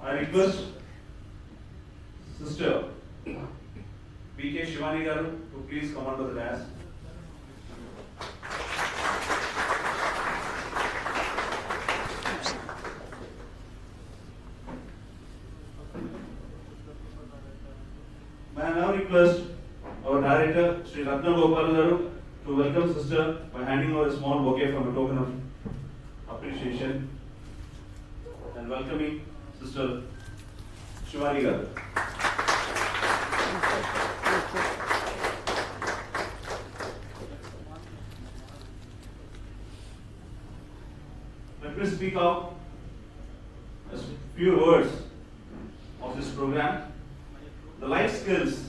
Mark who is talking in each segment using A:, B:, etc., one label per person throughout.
A: I request Sister BK Shivani garu to please come onto the dais. May I now request our director, Sri Ratna Gopal garu, to welcome Sister by handing over a small bouquet from a token of appreciation and welcoming Sister Shivani garu. Let me speak out a few words of this program. The life skills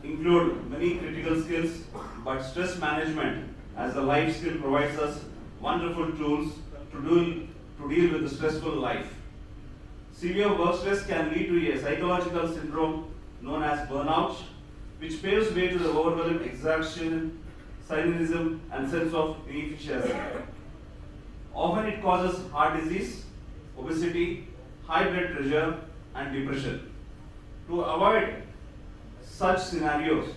A: include many critical skills, but stress management as a life skill provides us wonderful tools to deal with the stressful life. Severe work stress can lead to a psychological syndrome known as burnout, which paves way to the overwhelming exhaustion, cynicism, and sense of inefficiency. Often it causes heart disease, obesity, high blood pressure, and depression. To avoid such scenarios,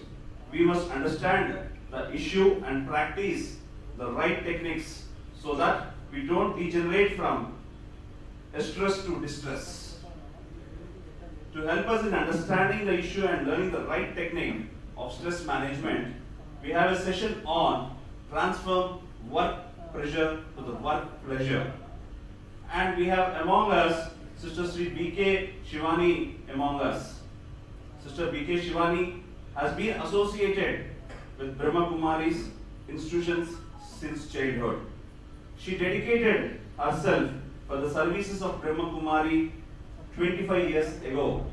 A: we must understand the issue and practice the right techniques so that we don't degenerate from stress to distress. To help us in understanding the issue and learning the right technique of stress management, we have a session on transform work pressure to the work pleasure. And we have among us Sister Sri BK Shivani among us. Sister BK Shivani has been associated with Brahma Kumaris institutions since childhood. She dedicated herself for the services of Brahma Kumari 25 years ago,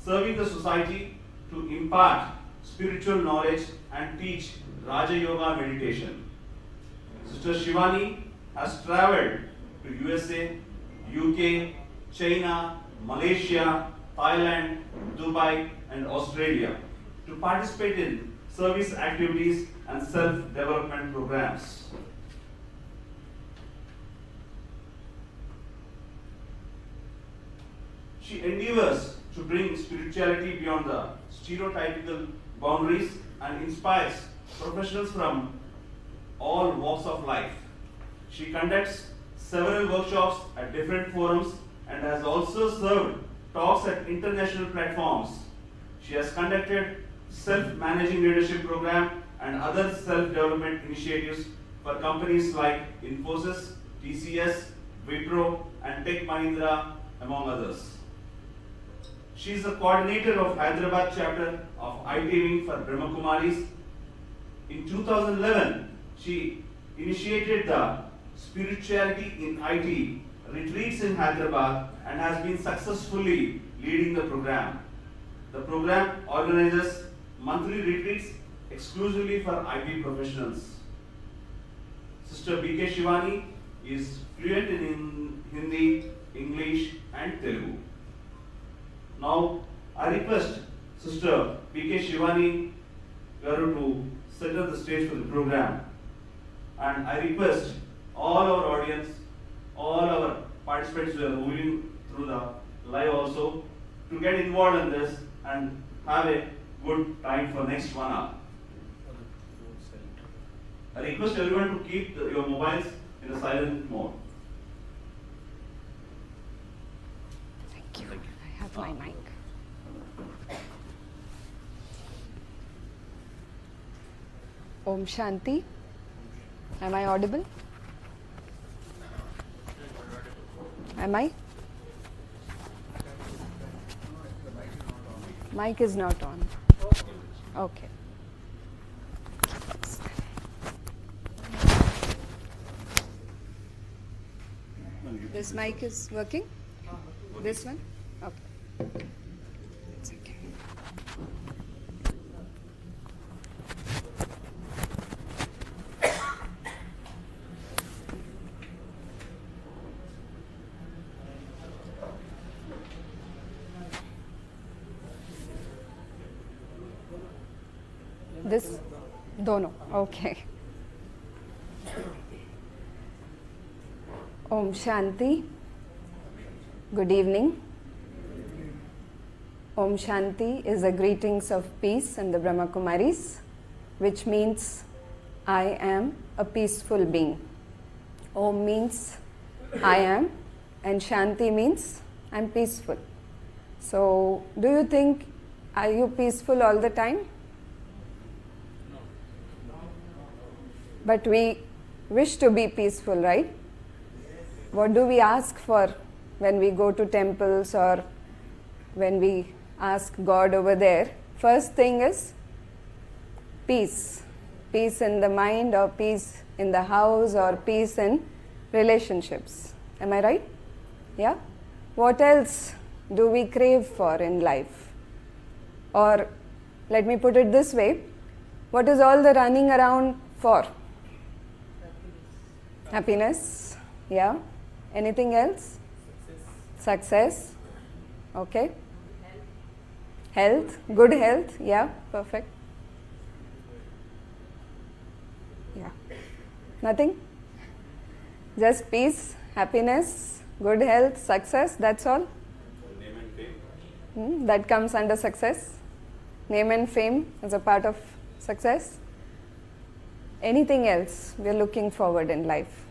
A: serving the society to impart spiritual knowledge and teach Raja Yoga meditation. Sister Shivani has traveled to USA, UK, China, Malaysia, Thailand, Dubai, and Australia to participate in service activities and self-development programs. She endeavors to bring spirituality beyond the stereotypical boundaries and inspires professionals from all walks of life. She conducts several workshops at different forums and has also served talks at international platforms. She has conducted self-managing leadership program and other self-development initiatives for companies like Infosys, TCS, Wipro, and Tech Mahindra, among others. She is the coordinator of Hyderabad chapter of IT Wing for Brahma Kumaris. In 2011, she initiated the Spirituality in IT retreats in Hyderabad and has been successfully leading the program. The program organizes monthly retreats exclusively for IT professionals. Sister BK Shivani is fluent in Hindi, English, and Telugu. Now, I request Sister BK Shivani garu to set up the stage for the program. And I request all our audience, all our participants who are moving through the live also, to get involved in this and have a good time for next 1 hour. I request everyone to keep your mobiles in a silent mode.
B: Thank you. I have my mic. Om Shanti. Am I audible? Am I? Mic is not on. Okay. This mic is working? This one? Okay. It's okay. This, dono, okay. Om Shanti.
C: Good evening. Om Shanti is a greetings of peace in the Brahma Kumaris, which means I am a peaceful being. Om means I am, and Shanti means I'm peaceful. So, do you think, are you peaceful all the time? But we wish to be peaceful, right? What do we ask for when we go to temples or when we ask God over there? First thing is peace. Peace in the mind, or peace in the house, or peace in relationships. Am I right? Yeah? What else do we crave for in life? Or let me put it this way, what is all the running around for? Happiness. Yeah. Anything else? Success. Okay. Health. Good health. Yeah. Perfect. Yeah. Nothing? Just peace, happiness, good health, success. That's all.
A: Name and fame.
C: That comes under success. Name and fame is a part of success. Anything else we are looking forward in life?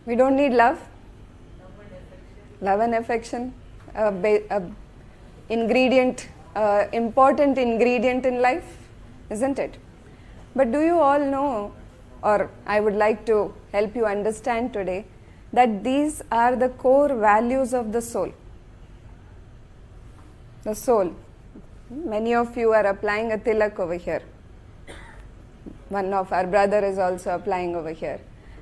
C: We don't need love. Love and affection, ingredient, important ingredient in life, isn't it? But do you all know, or I would like to help you understand today, that these are the core values of the soul. The soul. Many of you are applying a tilak over here. One of our brother is also applying over here.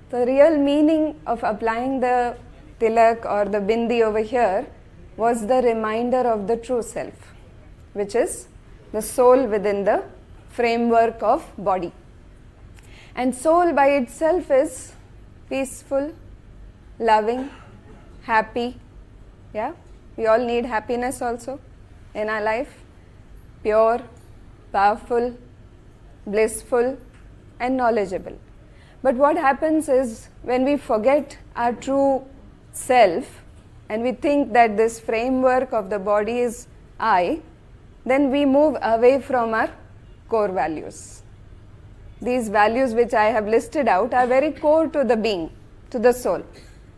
C: The real meaning of applying the tilak or the bindi over here was the reminder of the true self, which is the soul within the framework of body. And soul by itself is peaceful, loving, happy. Yeah, we all need happiness also in our life. Pure, powerful, blissful, and knowledgeable. But what happens is when we forget our true self and we think that this framework of the body is I, then we move away from our core values. These values which I have listed out are very core to the being, to the soul.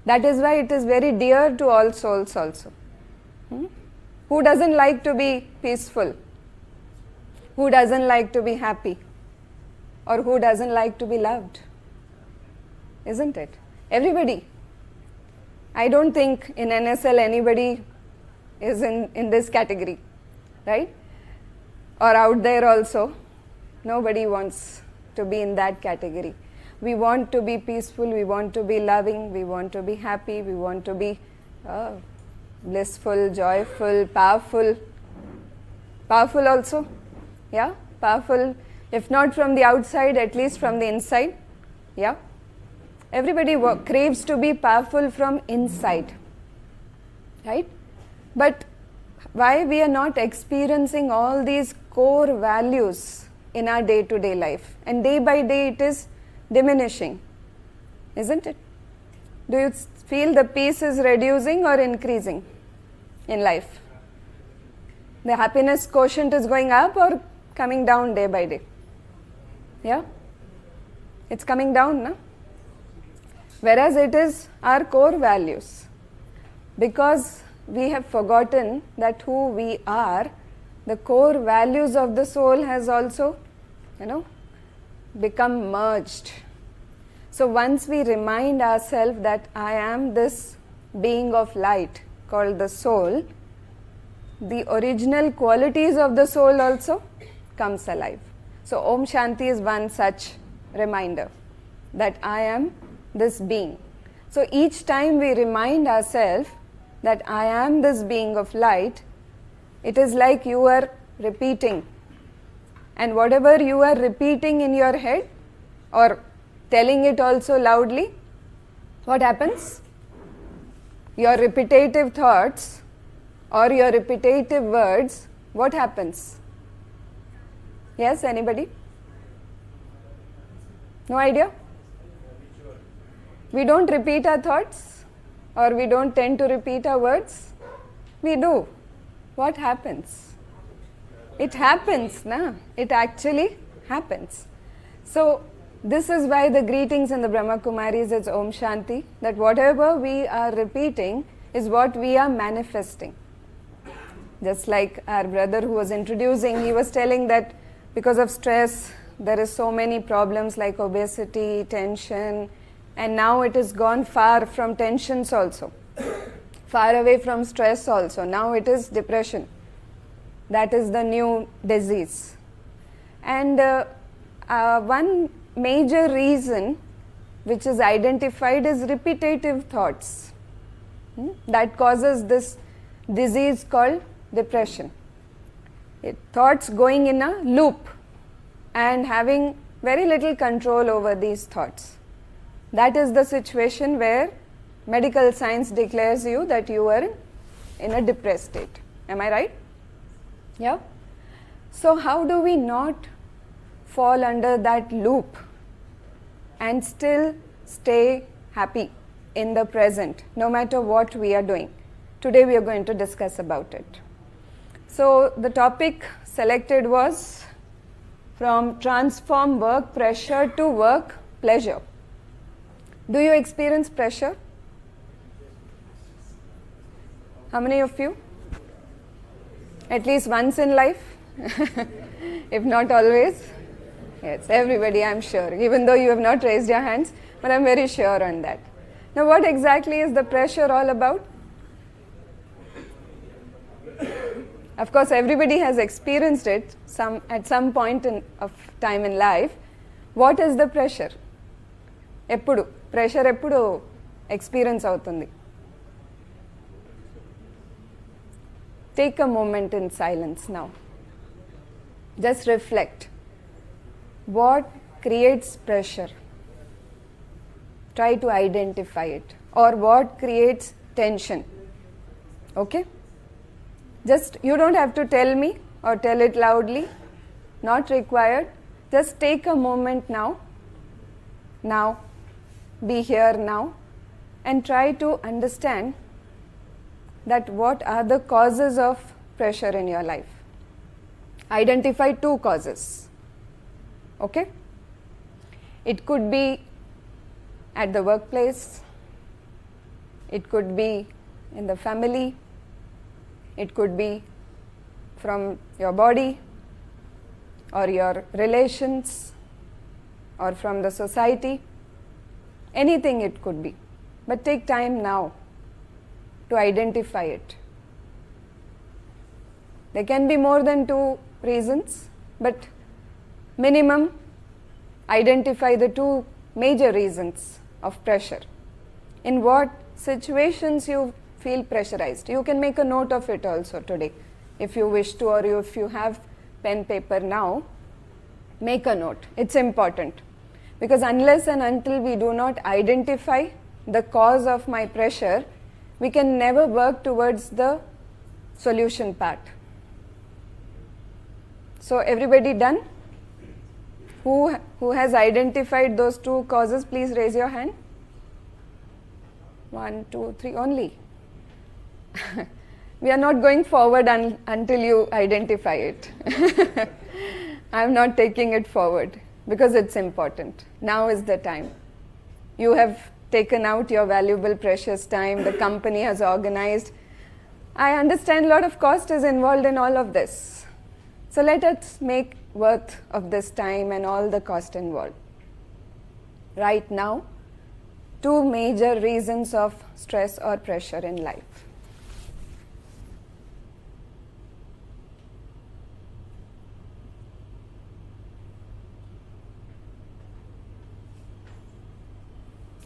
C: That is why it is very dear to all souls also. Who doesn't like to be peaceful? Who doesn't like to be happy? Or who doesn't like to be loved? Isn't it? Everybody. I don't think in NSL anybody is in this category, right? Or out there also. Nobody wants to be in that category. We want to be peaceful, we want to be loving, we want to be happy, we want to be blissful, joyful, powerful. Powerful also. Yeah? Powerful, if not from the outside, at least from the inside. Yeah? Everybody craves to be powerful from inside, right? But why we are not experiencing all these core values in our day-to-day life? And day by day it is diminishing, isn't it? Do you feel the peace is reducing or increasing in life? The happiness quotient is going up or coming down day by day? Yeah? It's coming down, no? Whereas it is our core values. Because we have forgotten that who we are, the core values of the soul has also, become merged. So once we remind ourselves that I am this being of light called the soul, the original qualities of the soul also comes alive. So Om Shanti is one such reminder that I am this being. So each time we remind ourselves that I am this being of light, it is like you are repeating. And whatever you are repeating in your head or telling it also loudly, what happens? Your repetitive thoughts or your repetitive words, what happens? Yes, anybody? No idea? We don't repeat our thoughts. Or we don't tend to repeat our words? We do. What happens? It happens, na? It actually happens. So, this is why the greetings in the Brahma Kumaris is Om Shanti, that whatever we are repeating is what we are manifesting. Just like our brother who was introducing, he was telling that because of stress, there is so many problems like obesity, tension, and now it has gone far from tensions also, far away from stress also. Now it is depression. That is the new disease. And one major reason which is identified is repetitive thoughts. That causes this disease called depression. Thoughts going in a loop and having very little control over these thoughts. That is the situation where medical science declares you that you are in a depressed state. Am I right? Yeah? So how do we not fall under that loop and still stay happy in the present, no matter what we are doing? Today we are going to discuss about it. So the topic selected was from transform work pressure to work pleasure. Do you experience pressure? How many of you? At least once in life? If not always? Yes, everybody, I'm sure. Even though you have not raised your hands, but I'm very sure on that. Now, what exactly is the pressure all about? Of course, everybody has experienced it at some point of time in life. What is the pressure? Pressure eppudu experience avutundi? Take a moment in silence now. Just reflect. What creates pressure? Try to identify it. Or what creates tension? Okay? Just, you don't have to tell me or tell it loudly. Not required. Just take a moment now. Now. Be here now. And try to understand that what are the causes of pressure in your life. Identify 2 causes. Okay? It could be at the workplace. It could be in the family. It could be from your body or your relations or from the society. Anything it could be. But take time now to identify it. There can be more than 2 reasons, but minimum identify the 2 major reasons of pressure. In what situations you feel pressurized. You can make a note of it also today if you wish to, or if you have pen paper now, make a note. It's important because unless and until we do not identify the cause of my pressure, we can never work towards the solution part. So everybody done? Who has identified those 2 causes? Please raise your hand. 1, 2, 3 only. We are not going forward until you identify it. I am not taking it forward because it's important. Now is the time. You have taken out your valuable, precious time. The company has organized. I understand a lot of cost is involved in all of this. So let us make worth of this time and all the cost involved. Right now, 2 major reasons of stress or pressure in life.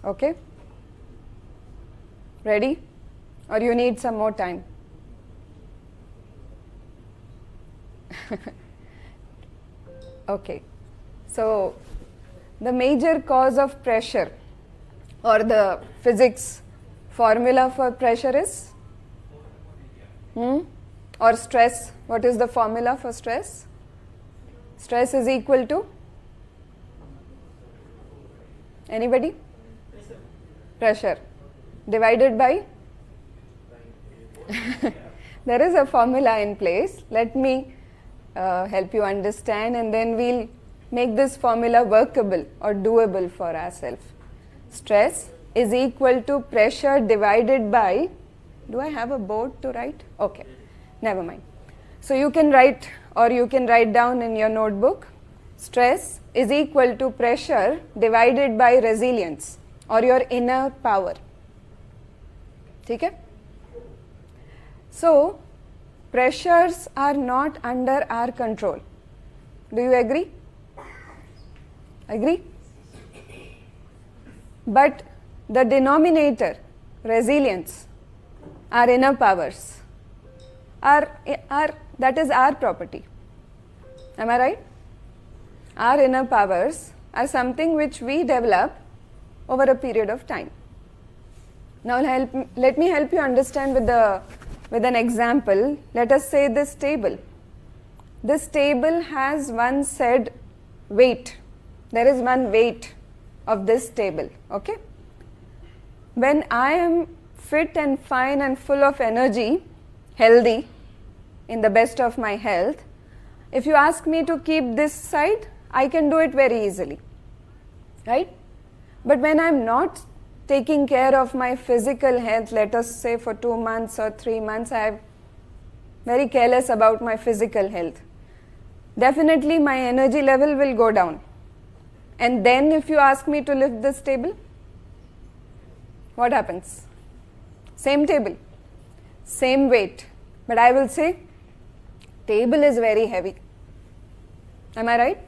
C: Okay? Ready? Or you need some more time? Okay. So, the major cause of pressure or the physics formula for pressure is? Or stress. What is the formula for stress? Stress is equal to? Anybody? Pressure. divided by? There is a formula in place. Let me help you understand, and then we'll make this formula workable or doable for ourselves. Stress is equal to pressure divided by, do I have a board to write? Okay, never mind. So you can write, or you can write down in your notebook, stress is equal to pressure divided by resilience or your inner power. Okay? So, pressures are not under our control. Do you agree? Agree? But the denominator, resilience, our inner powers, that is our property. Am I right? Our inner powers are something which we develop over a period of time. Now let me help you understand with an example. Let us say this table. This table has one said weight. There is one weight of this table. Okay? When I am fit and fine and full of energy, healthy, in the best of my health, if you ask me to keep this side, I can do it very easily. Right? But when I am not taking care of my physical health, let us say for 2 months or 3 months, I am very careless about my physical health. Definitely my energy level will go down. And then if you ask me to lift this table, what happens? Same table, same weight, but I will say, table is very heavy. Am I right?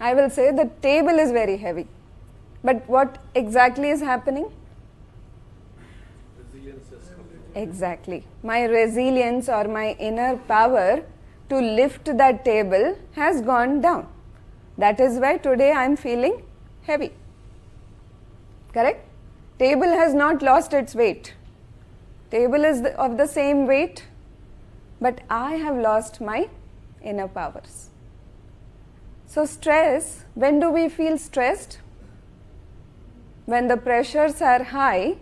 C: I will say the table is very heavy. But what exactly is happening?
D: Resilience is coming.
C: Exactly. My resilience or my inner power to lift that table has gone down. That is why today I am feeling heavy. Correct? Table has not lost its weight. Table is of the same weight, but I have lost my inner powers. So stress, when do we feel stressed? When the pressures are high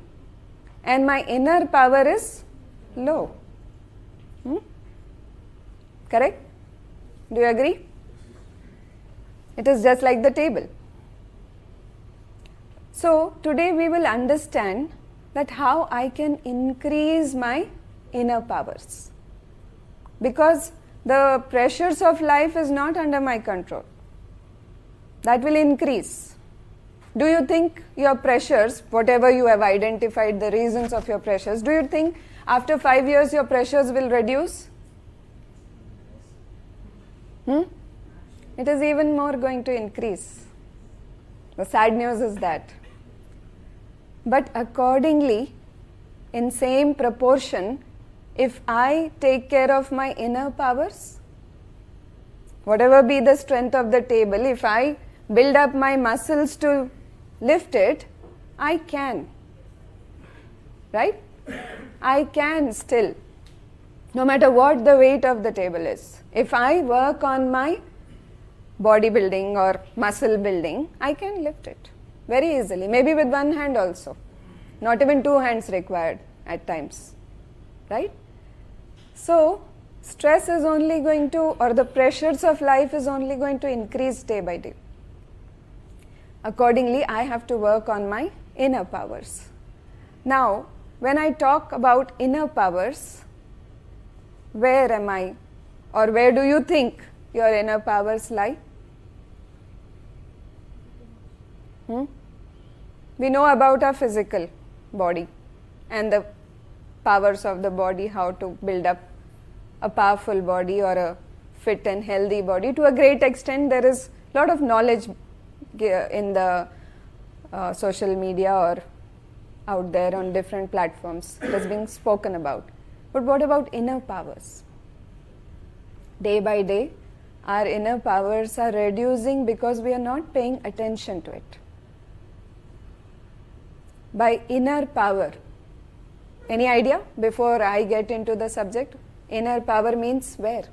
C: and my inner power is low. Correct? Do you agree? It is just like the table. So today we will understand that how I can increase my inner powers. Because the pressures of life is not under my control. That will increase. Do you think your pressures, whatever you have identified, the reasons of your pressures, do you think after 5 years your pressures will reduce? It is even more going to increase. The sad news is that. But accordingly, in same proportion, if I take care of my inner powers, whatever be the strength of the table, if I build up my muscles to lift it, I can. Right? I can still. No matter what the weight of the table is. If I work on my bodybuilding or muscle building, I can lift it very easily. Maybe with one hand also. Not even 2 hands required at times. Right? So, stress is only going to, or the pressures of life is only going to increase day by day. Accordingly, I have to work on my inner powers. Now, when I talk about inner powers, where am I, or where do you think your inner powers lie? We know about our physical body and the powers of the body, how to build up a powerful body or a fit and healthy body. To a great extent, there is a lot of knowledge in the social media or out there on different platforms. It is being spoken about. But what about inner powers? Day by day, our inner powers are reducing because we are not paying attention to it. By inner power, any idea before I get into the subject? Inner power means where?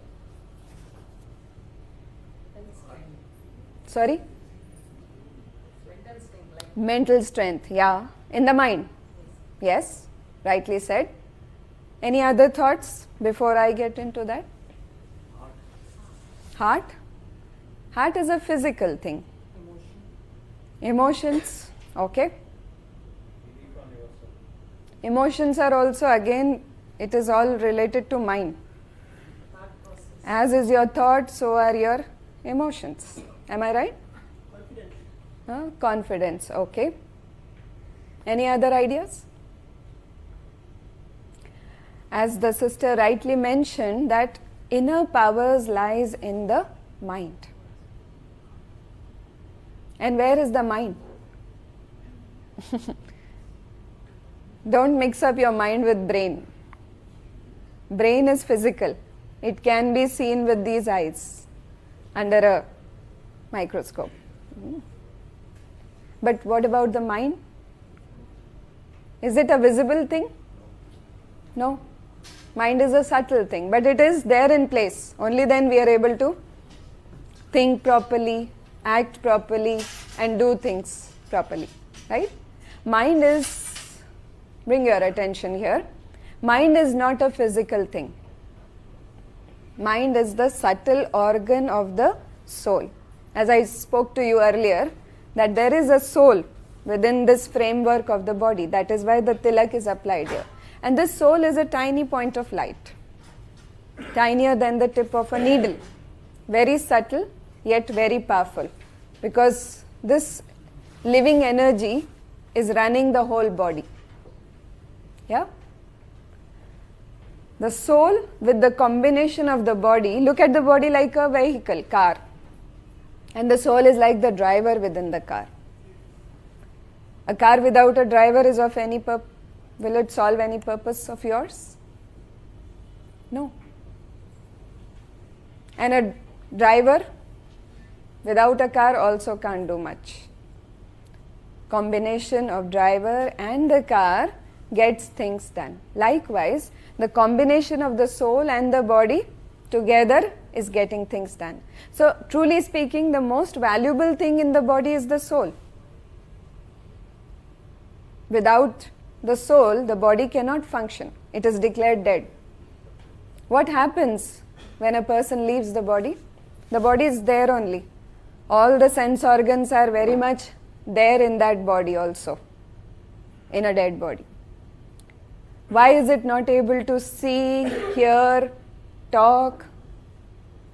C: Sorry? Mental strength, yeah. In the mind. Yes, rightly said. Any other thoughts before I get into that? Heart? Heart is a physical thing. Emotions, okay. Emotions are also, again, it is all related to mind. As is your thought, so are your emotions. Am I right? Confidence, okay. Any other ideas? As the sister rightly mentioned, that inner powers lies in the mind. And where is the mind? Don't mix up your mind with brain. Brain is physical. It can be seen with these eyes under a microscope. But what about the mind? Is it a visible thing? No. Mind is a subtle thing, but it is there in place. Only then we are able to think properly, act properly, and do things properly. Right? Mind is, bring your attention here, mind is not a physical thing. Mind is the subtle organ of the soul. As I spoke to you earlier, that there is a soul within this framework of the body. That is why the tilak is applied here. And this soul is a tiny point of light, tinier than the tip of a needle. Very subtle, yet very powerful. Because this living energy is running the whole body. Yeah? The soul with the combination of the body, look at the body like a vehicle, car. And the soul is like the driver within the car. A car without a driver is of any purpose. Will it solve any purpose of yours? No. And a driver without a car also can't do much. Combination of driver and the car gets things done. Likewise, the combination of the soul and the body together is getting things done. So, truly speaking, the most valuable thing in the body is the soul. Without the soul, the body cannot function. It is declared dead. What happens when a person leaves the body? The body is there only. All the sense organs are very much there in that body also, in a dead body. Why is it not able to see, hear, talk,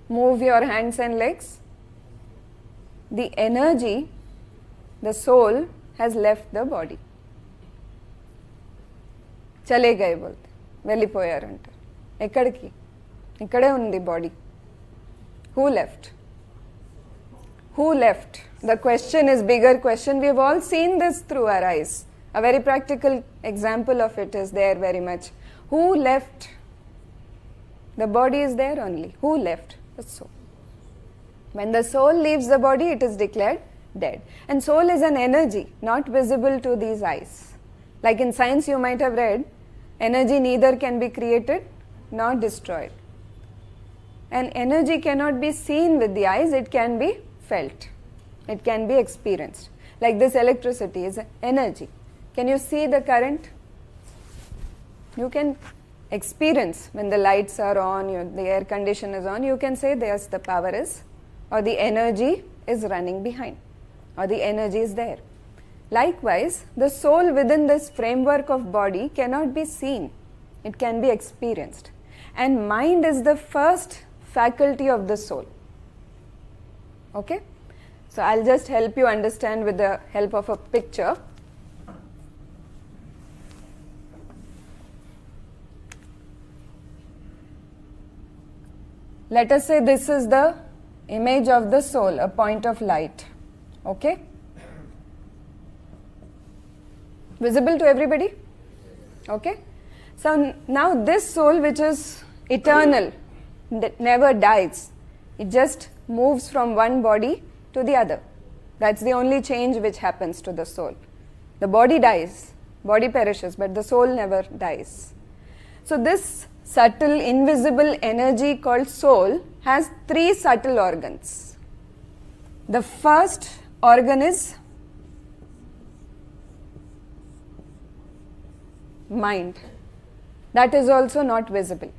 C: move your hands and legs? The energy, the soul, has left the body. చలే గయే బోల్తే వెళ్ళిపోయారంటారు. ఎక్కడికి? ఇక్కడే ఉంది body. Who left? Who left? The question is bigger question. We have all seen this through our eyes. A very practical example of it is there very much. Who left? The body is there only. Who left? The soul. When the soul leaves the body, it is declared dead. And soul is an energy, not visible to these eyes. Like in science you might have read, energy neither can be created nor destroyed. And energy cannot be seen with the eyes, it can be felt. It can be experienced. Like this electricity is energy. Can you see the current? You can experience when the lights are on, the air condition is on, you can say yes, the power is, or the energy is running behind, or the energy is there. Likewise, the soul within this framework of body cannot be seen. It can be experienced. And mind is the first faculty of the soul. Okay? So, I'll just help you understand with the help of a picture. Let us say this is the image of the soul, a point of light. Okay? Visible to everybody? Okay? So now this soul, which is eternal, that never dies, it just moves from one body to the other. That's the only change which happens to the soul. The body dies, body perishes, but the soul never dies. So this subtle, invisible energy called soul has three subtle organs. The first organ is mind. That is also not visible.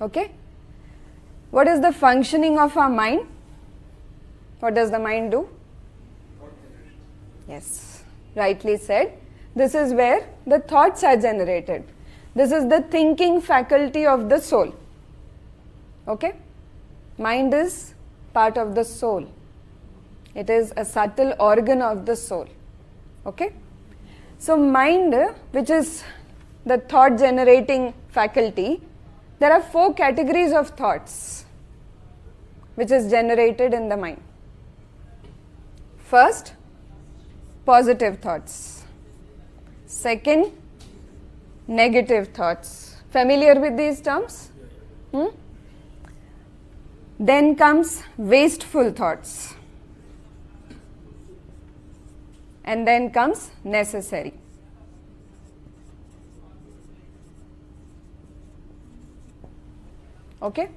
C: Okay? What is the functioning of our mind? What does the mind do? Yes, rightly said. This is where the thoughts are generated. This is the thinking faculty of the soul. Okay? Mind is part of the soul. It is a subtle organ of the soul. Okay? So mind, which is the thought generating faculty, there are 4 categories of thoughts which is generated in the mind. First, positive thoughts. Second, negative thoughts. Familiar with these terms? Then comes wasteful thoughts. And then comes necessary. Okay?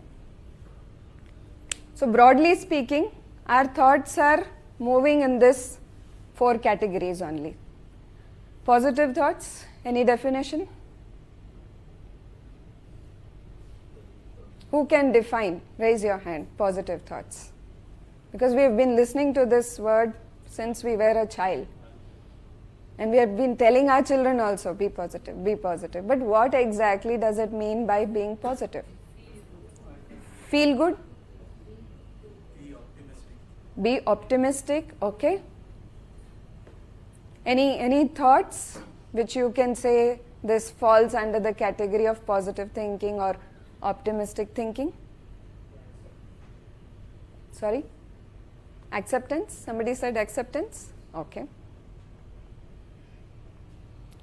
C: So broadly speaking, our thoughts are moving in this 4 categories only. Positive thoughts, any definition? Who can define? Raise your hand. Positive thoughts. Because we have been listening to this word since we were a child. And we have been telling our children also, be positive, be positive. But what exactly does it mean by being positive? Feel good?
D: Be optimistic.
C: Be optimistic, okay. Any thoughts which you can say this falls under the category of positive thinking or optimistic thinking? Sorry? Acceptance? Somebody said acceptance? Okay.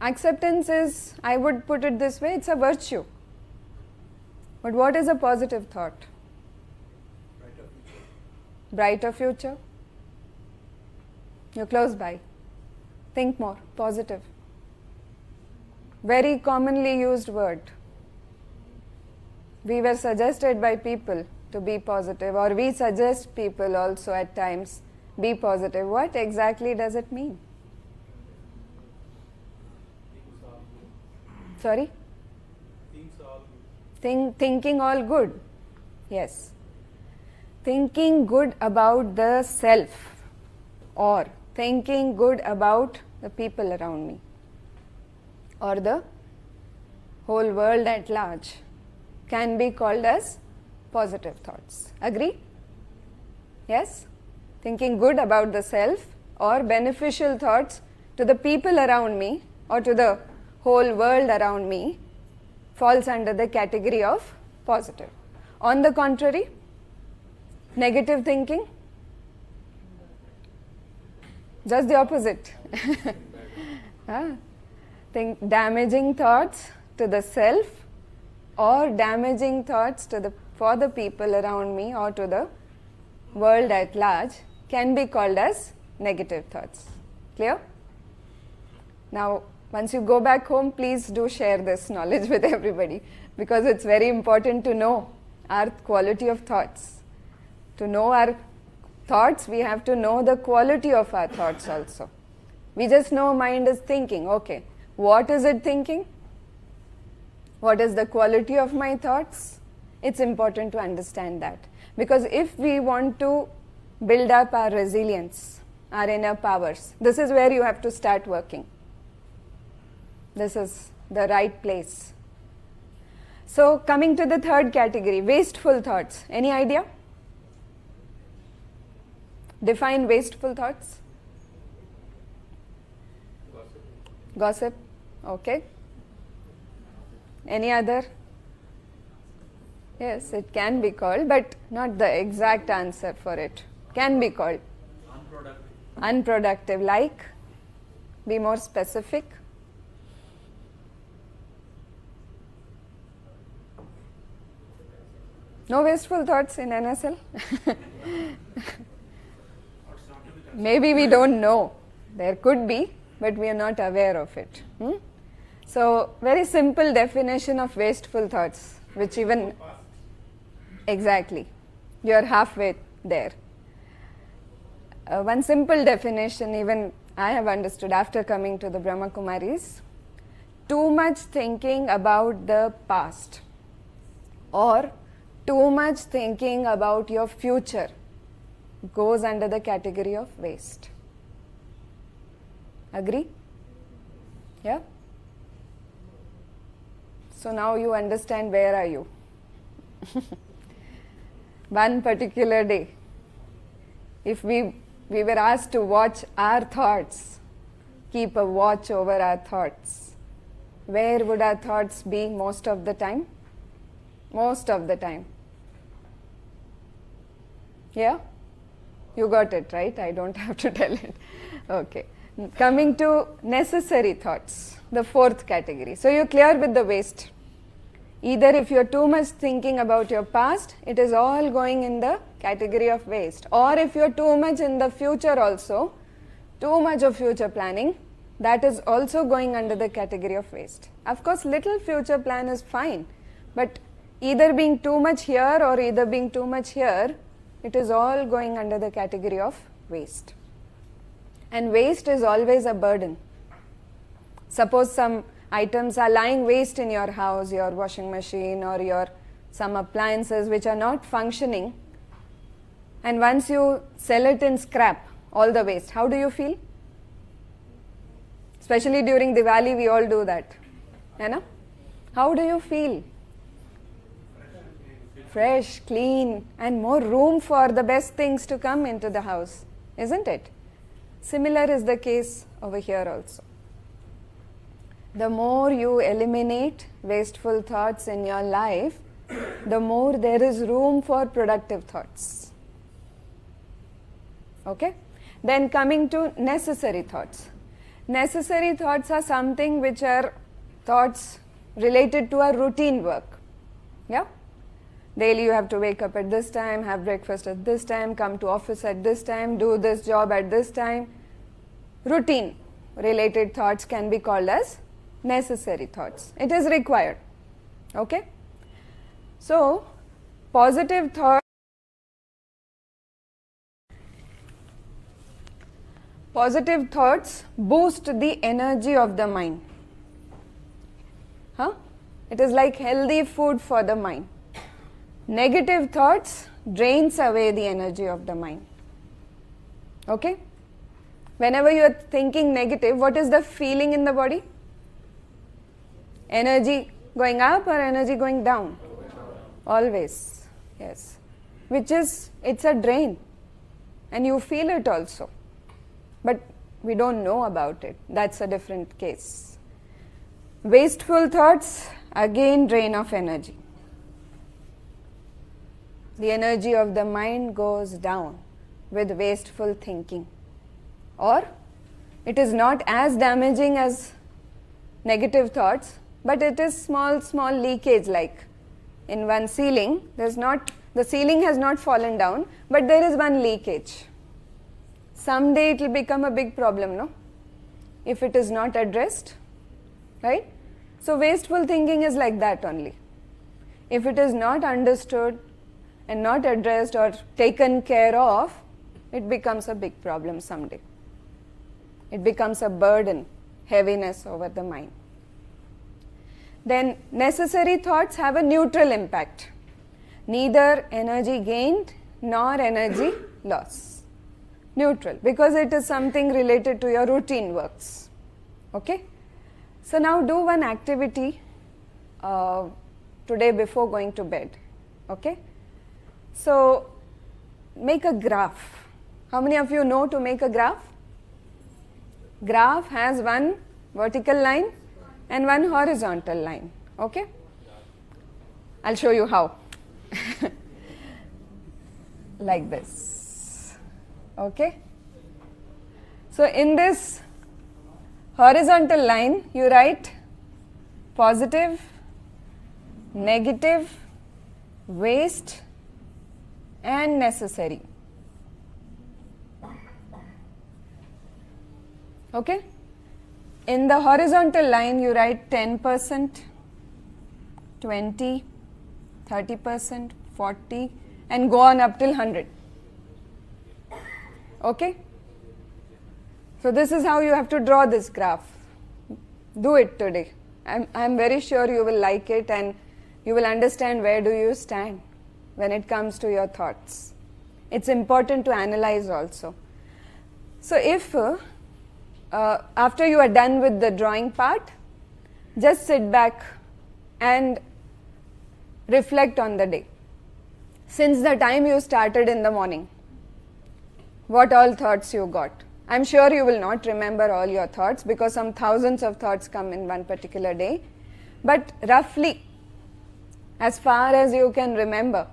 C: Acceptance is, I would put it this way, it's a virtue. But what is a positive thought? Brighter future. You're close by. Think more. Positive. Very commonly used word. We were suggested by people to be positive, or we suggest people also at times, be positive. What exactly does it mean? Sorry? Thinking all good. Yes. Thinking good about the self, or thinking good about the people around me, or the whole world at large, can be called as positive thoughts. Agree? Yes? Thinking good about the self or beneficial thoughts to the people around me or to the whole world around me falls under the category of positive. On the contrary, negative thinking, just the opposite. Think damaging thoughts to the self or damaging thoughts to for the people around me or to the world at large can be called as negative thoughts. Clear? Now, once you go back home, please do share this knowledge with everybody, because it's very important to know our quality of thoughts. To know our thoughts, we have to know the quality of our thoughts also. We just know mind is thinking. Okay, what is it thinking? What is the quality of my thoughts? It's important to understand that. Because if we want to build up our resilience, our inner powers, this is where you have to start working. This is the right place. So, coming to the third category, wasteful thoughts. Any idea? Define wasteful thoughts. Gossip. Okay. Any other? Yes, it can be called, but not the exact answer for it. Can be called.
D: Unproductive.
C: Unproductive. Like? Be more specific. No wasteful thoughts in NSL? Maybe we don't know. There could be, but we are not aware of it. So, very simple definition of wasteful thoughts, which even... Exactly. You are halfway there. One simple definition, even I have understood after coming to the Brahma Kumaris. too much thinking about the past or too much thinking about your future goes under the category of waste. Agree? Yeah? So now you understand where are you. One particular day, if we were asked to watch our thoughts, keep a watch over our thoughts, where would our thoughts be most of the time? Most of the time. Yeah? You got it, right? I don't have to tell it. Okay. Coming to necessary thoughts, the fourth category. So you're clear with the waste. Either if you're too much thinking about your past, it is all going in the category of waste. Or if you're too much in the future also, too much of future planning, that is also going under the category of waste. Of course, little future plan is fine, but either being too much here or either being too much here, it is all going under the category of waste. And waste is always a burden. Suppose some items are lying waste in your house, your washing machine or your some appliances which are not functioning, and once you sell it in scrap, all the waste, how do you feel? Especially during Diwali, we all do that. You know? How do you feel? Fresh, clean, and more room for the best things to come into the house, isn't it? Similar is the case over here also. The more you eliminate wasteful thoughts in your life, the more there is room for productive thoughts. Okay? Then coming to necessary thoughts. Necessary thoughts are something which are thoughts related to our routine work. Yeah? Daily you have to wake up at this time, have breakfast at this time, come to office at this time, do this job at this time. Routine related thoughts can be called as necessary thoughts. It is required. Okay? So, positive thoughts boost the energy of the mind. It is like healthy food for the mind. Negative thoughts drains away the energy of the mind. Okay? Whenever you are thinking negative, what is the feeling in the body? Energy going up or energy going down? Always. Yes. Which is, it's a drain. And you feel it also. But we don't know about it. That's a different case. Wasteful thoughts, again drain of energy. The energy of the mind goes down with wasteful thinking. Or it is not as damaging as negative thoughts, but it is small leakage, like in one ceiling, the ceiling has not fallen down, but there is one leakage. Someday it will become a big problem, no? If it is not addressed, right? So wasteful thinking is like that only. If it is not understood and not addressed or taken care of, it becomes a big problem someday. It becomes a burden, heaviness over the mind. Then necessary thoughts have a neutral impact. Neither energy gained nor energy loss. Neutral, because it is something related to your routine works. Okay? So now do one activity today before going to bed. Okay? So make a graph. How many of you know to make a graph? Graph has one vertical line and one horizontal line. Okay? I'll show you how. Like this. Okay? So in this horizontal line, you write positive, negative, waste, and necessary. Okay? In the horizontal line, you write 10%, 20, 30%, 40, and go on up till 100. Okay? So this is how you have to draw this graph. Do it today. I'm very sure you will like it and you will understand where do you stand when it comes to your thoughts. It's important to analyze also. So if after you are done with the drawing part, just sit back and reflect on the day. Since the time you started in the morning, what all thoughts you got. I'm sure you will not remember all your thoughts because some thousands of thoughts come in one particular day. But roughly, as far as you can remember,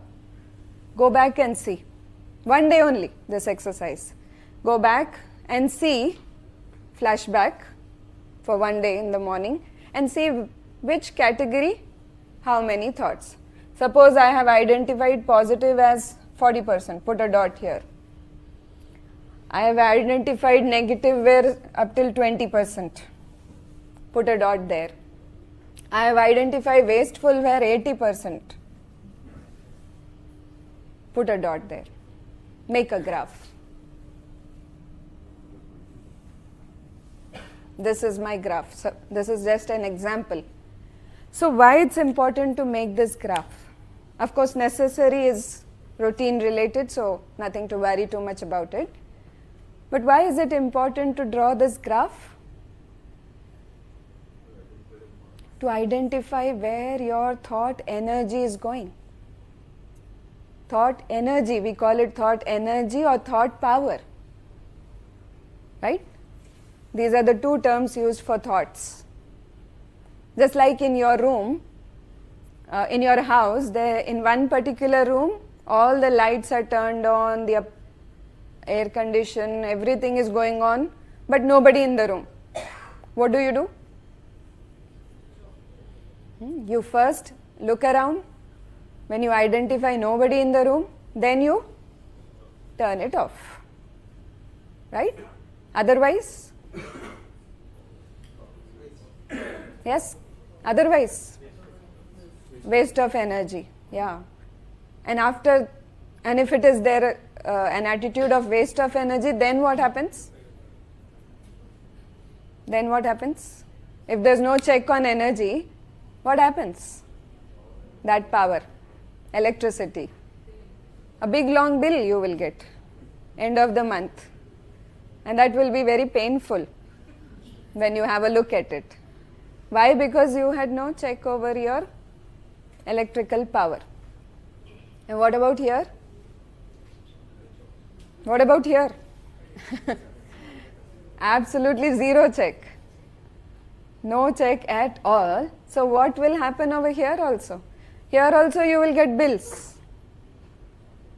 C: go back and see. One day only, this exercise. Go back and see, flashback for one day in the morning and see which category, how many thoughts. Suppose I have identified positive as 40%, put a dot here. I have identified negative where up till 20%, put a dot there. I have identified wasteful where 80%, put a dot there. Make a graph. This is my graph. So this is just an example. So why it's important to make this graph? Of course, necessary is routine related, so nothing to worry too much about it. But why is it important to draw this graph? To identify where your thought energy is going. Thought energy, we call it thought energy or thought power. Right? These are the two terms used for thoughts. Just like in your room, in your house, in one particular room, all the lights are turned on, the air condition, everything is going on, but nobody in the room. What do? You first look around. When you identify nobody in the room, then you turn it off. Right? Otherwise? Yes? Otherwise? Waste of energy. Yeah. And if it is there an attitude of waste of energy, then what happens? Then what happens? If there's no check on energy, what happens? That power, electricity. A big long bill you will get, end of the month. And that will be very painful when you have a look at it. Why? Because you had no check over your electrical power. And what about here? What about here? Absolutely zero check. No check at all. So what will happen over here also? Here also you will get bills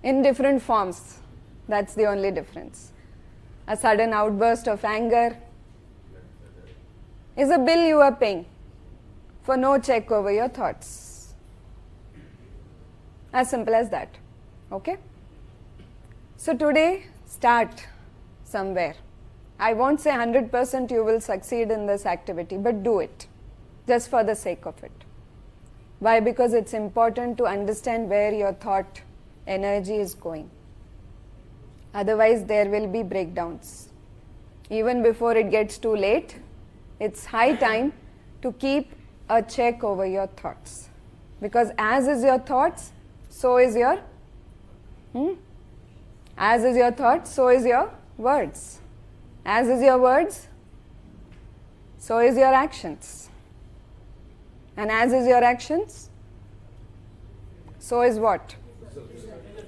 C: in different forms. That's the only difference. A sudden outburst of anger is a bill you are paying for no check over your thoughts. As simple as that. Okay? So today, start somewhere. I won't say 100% you will succeed in this activity, but do it just for the sake of it. Why? Because it's important to understand where your thought energy is going. Otherwise, there will be breakdowns. Even before it gets too late, it's high time to keep a check over your thoughts. Because as is your thoughts, so is your As is your thoughts, so is your words. As is your words, so is your actions. And as is your actions, so is what?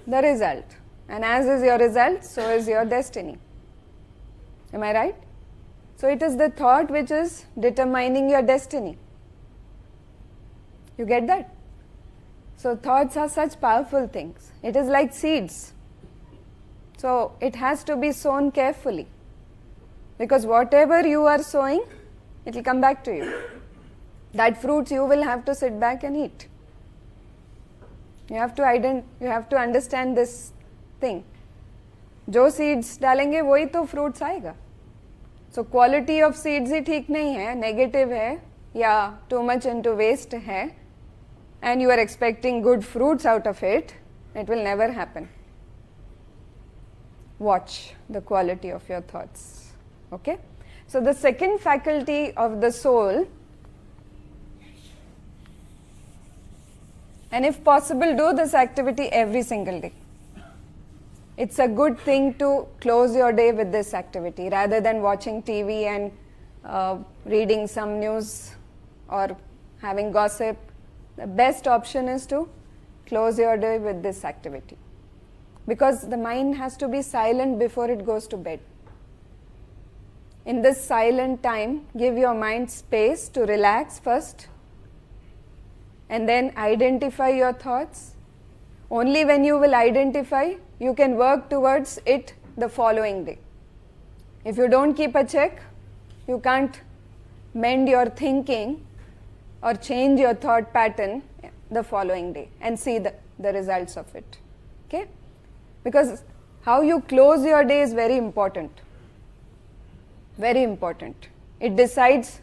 C: The result. And as is your result, so is your destiny. Am I right? So it is the thought which is determining your destiny. You get that? So thoughts are such powerful things. It is like seeds. So it has to be sown carefully. Because whatever you are sowing, it will come back to you. That fruits you will have to sit back and eat. You have to understand this thing. जो seeds डालेंगे वही तो fruits आएगा. So quality of seeds ही ठीक नहीं है, negative है या too much into waste है, and you are expecting good fruits out of it, it will never happen. Watch the quality of your thoughts. Okay? So the second faculty of the soul And if possible, do this activity every single day. It's a good thing to close your day with this activity rather than watching TV and reading some news or having gossip. The best option is to close your day with this activity, because the mind has to be silent before it goes to bed. In this silent time, give your mind space to relax first, and then identify your thoughts. Only when you will identify, you can work towards it the following day. If you don't keep a check, you can't mend your thinking or change your thought pattern the following day and see the results of it. Okay? Because how you close your day is very important. Very important. It decides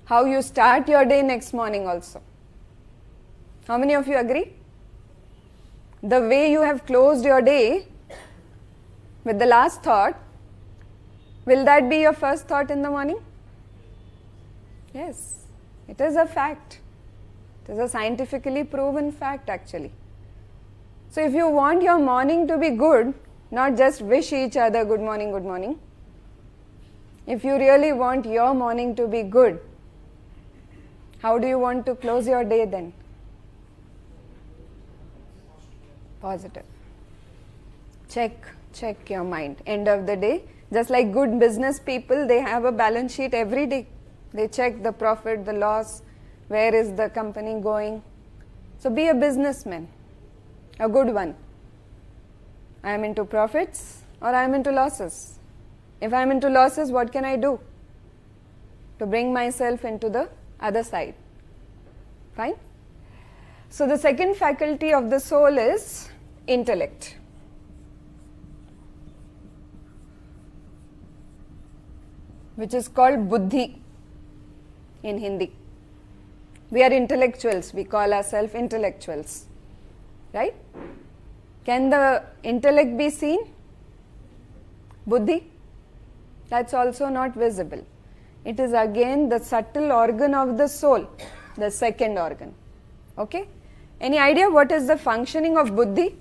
C: how you start your day next morning also. How many of you agree? The way you have closed your day with the last thought, will that be your first thought in the morning? Yes, it is a fact. It is a scientifically proven fact actually. So if you want your morning to be good, not just wish each other good morning, good morning. If you really want your morning to be good, how do you want to close your day then? Positive. Check your mind. End of the day, just like good business people, they have a balance sheet every day. They check the profit, the loss, where is the company going. So be a businessman, a good one. I am into profits or I am into losses. If I am into losses, what can I do to bring myself into the other side? Fine? So the second faculty of the soul is intellect. Which is called buddhi in Hindi. We are intellectuals, we call ourselves intellectuals. Right? Can the intellect be seen? Buddhi? That's also not visible. It is again the subtle organ of the soul, the second organ. Okay? Any idea what is the functioning of buddhi?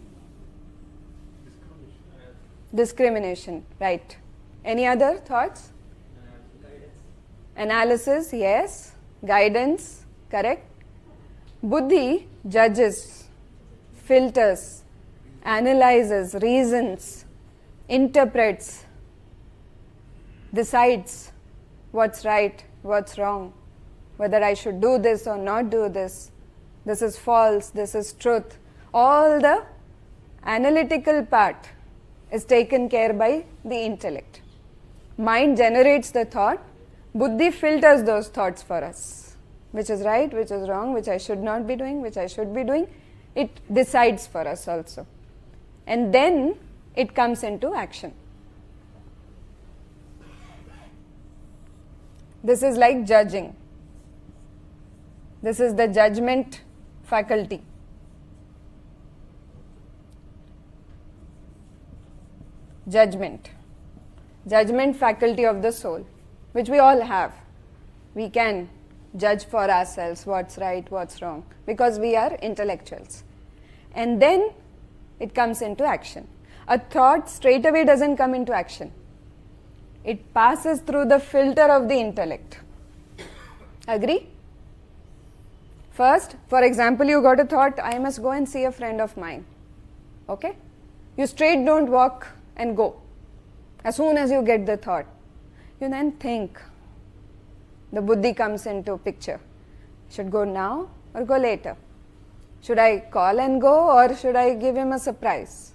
C: Discrimination, right. Any other thoughts? Analysis, yes. Guidance, correct. Buddhi judges, filters, analyzes, reasons, interprets, decides what's right, what's wrong, whether I should do this or not do this. This is false, this is truth. All the analytical part is taken care by the intellect. Mind generates the thought, buddhi filters those thoughts for us. Which is right, which is wrong, which I should not be doing, which I should be doing. It decides for us also. And then it comes into action. This is like judging. This is the judgment faculty. Judgment faculty of the soul, which we all have. We can judge for ourselves what's right, what's wrong, because we are intellectuals. And then it comes into action. A thought straight away doesn't come into action. It passes through the filter of the intellect. Agree? First, for example, you got a thought, I must go and see a friend of mine. Okay? You straight don't walk and go. As soon as you get the thought, you then think. The buddhi comes into picture. Should go now or go later? Should I call and go or should I give him a surprise?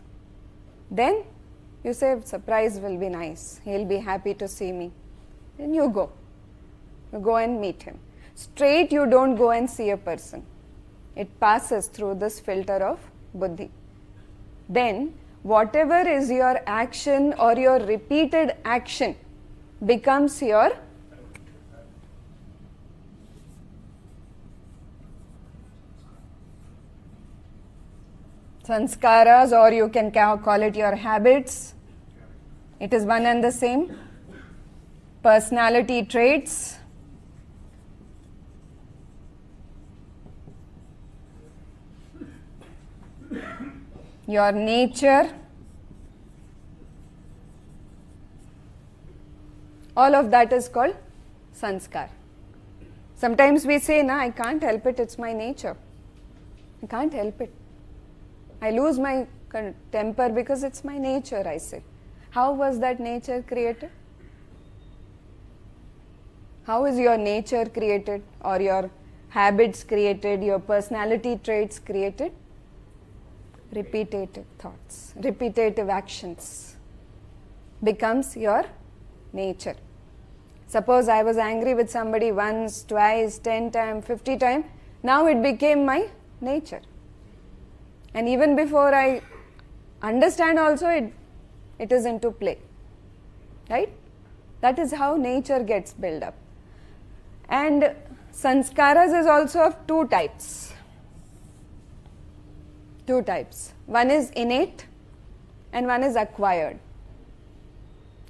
C: Then you say, surprise will be nice. He'll be happy to see me. Then you go. You go and meet him. Straight you don't go and see a person. It passes through this filter of buddhi. Then whatever is your action or your repeated action becomes your sanskaras, or you can call it your habits. It is one and the same. Personality traits. your nature, all of that is called sanskar. Sometimes we say, "Na, I can't help it, it's my nature. I can't help it. I lose my temper because it's my nature," I say. How was that nature created? How is your nature created, or your habits created, your personality traits created? Repetitive thoughts, repetitive actions becomes your nature. Suppose I was angry with somebody once, twice, 10 times, 50 times. Now it became my nature. And even before I understand also, it is into play. Right? That is how nature gets built up. And sanskaras is also of two types. Two types. One is innate and one is acquired.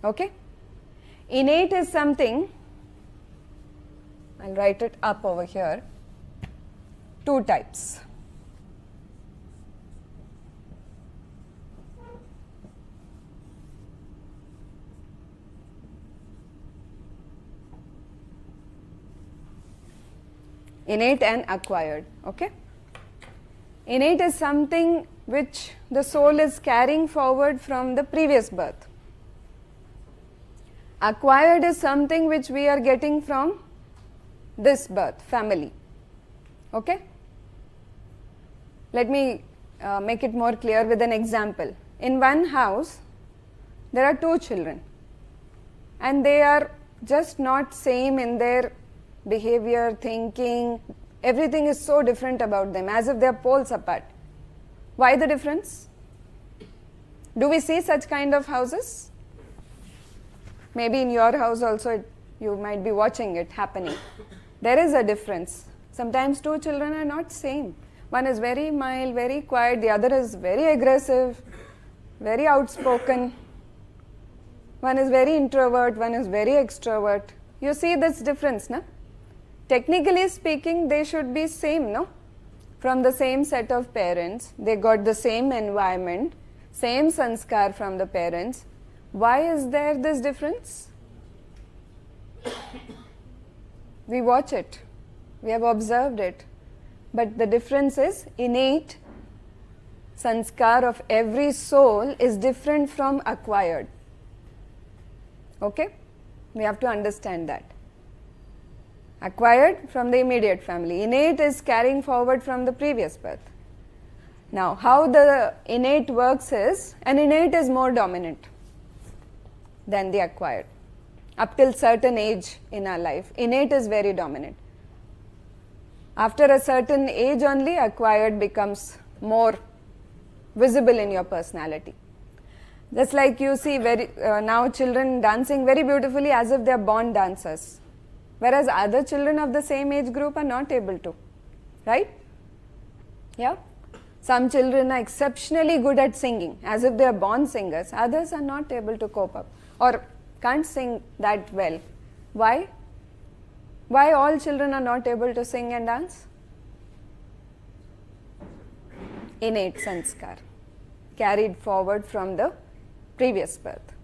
C: Okay? Innate is something, I'll write it up over here, two types. Innate and acquired, okay? Innate is something which the soul is carrying forward from the previous birth. Acquired is something which we are getting from this birth, family. Okay? Let me make it more clear with an example. In one house, there are two children, and they are just not same in their behavior, thinking. Everything is so different about them, as if they are poles apart. Why the difference? Do we see such kind of houses? Maybe in your house also you might be watching it happening. There is a difference. Sometimes two children are not same. One is very mild, very quiet. The other is very aggressive, very outspoken. One is very introvert, one is very extrovert. You see this difference, no? Technically speaking, they should be same, no? From the same set of parents. They got the same environment, same sanskar from the parents. Why is there this difference? We watch it. We have observed it. But the difference is innate sanskar of every soul is different from acquired. Okay? We have to understand that. Acquired from the immediate family. Innate is carrying forward from the previous birth. Now, how the innate works is, an innate is more dominant than the acquired. Up till certain age in our life, innate is very dominant. After a certain age only, acquired becomes more visible in your personality. Just like you see now children dancing very beautifully as if they are born dancers, whereas other children of the same age group are not able to. Right? Yeah? Some children are exceptionally good at singing, as if they are born singers. Others are not able to cope up or can't sing that well. Why? Why all children are not able to sing and dance? Innate sanskar, carried forward from the previous birth.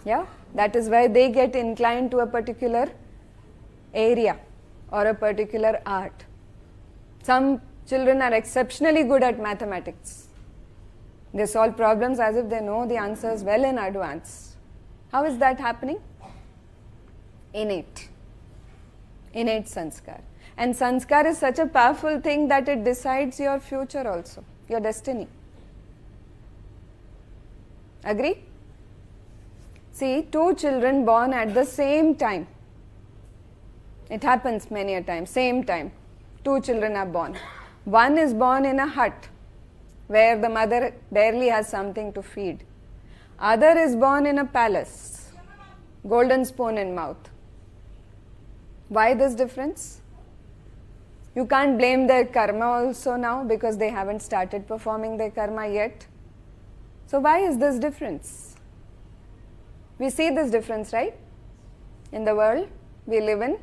C: Yeah? That is why they get inclined to a particular area or a particular art. Some children are exceptionally good at mathematics. They solve problems as if they know the answers well in advance. How is that happening? Innate. Innate sanskar. And sanskar is such a powerful thing that it decides your future also, your destiny. Agree? See, two children born at the same time. It happens many a time, same time. Two children are born. One is born in a hut where the mother barely has something to feed. Other is born in a palace, golden spoon in mouth. Why this difference? You can't blame their karma also now because they haven't started performing their karma yet. So why is this difference? We see this difference, right? In the world we live in.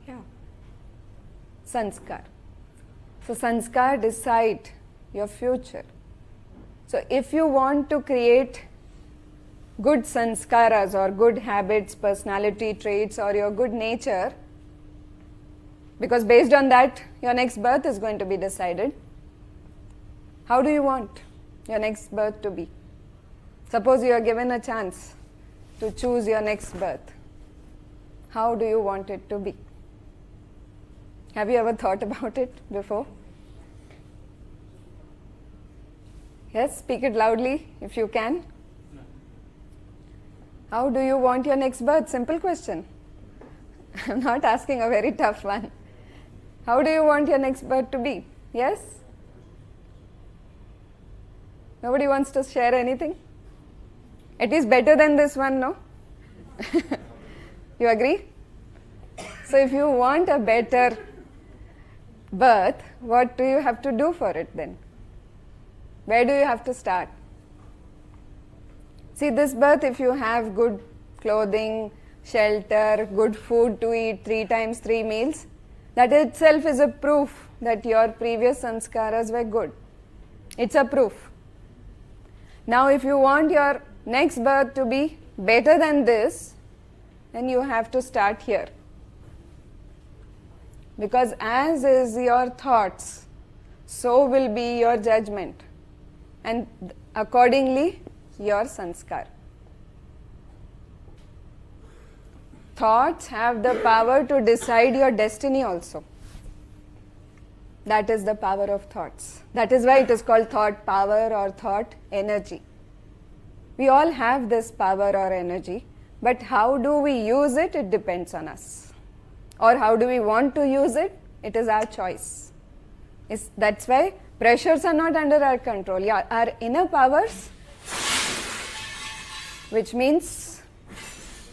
C: Yeah. Sanskar. So sanskar decide your future. So if you want to create good sanskaras or good habits, personality traits, or your good nature, because based on that your next birth is going to be decided. How do you want your next birth to be? Suppose you are given a chance to choose your next birth. How do you want it to be? Have you ever thought about it before? Yes, speak it loudly if you can. How do you want your next birth? Simple question. I'm not asking a very tough one. How do you want your next birth to be? Yes? Nobody wants to share anything? It is better than this one, no? You agree? So if you want a better birth, what do you have to do for it then? Where do you have to start? See, this birth, if you have good clothing, shelter, good food to eat 3 times 3 meals, that itself is a proof that your previous sanskaras were good. It's a proof. Now if you want your next birth to be better than this, then you have to start here. Because as is your thoughts, so will be your judgment, and accordingly your sanskar. Thoughts have the power to decide your destiny also. That is the power of thoughts. That is why it is called thought power or thought energy. We all have this power or energy, but how do we use it? It depends on us. Or how do we want to use it? It is our choice. That's why pressures are not under our control. Yeah, our inner powers, which means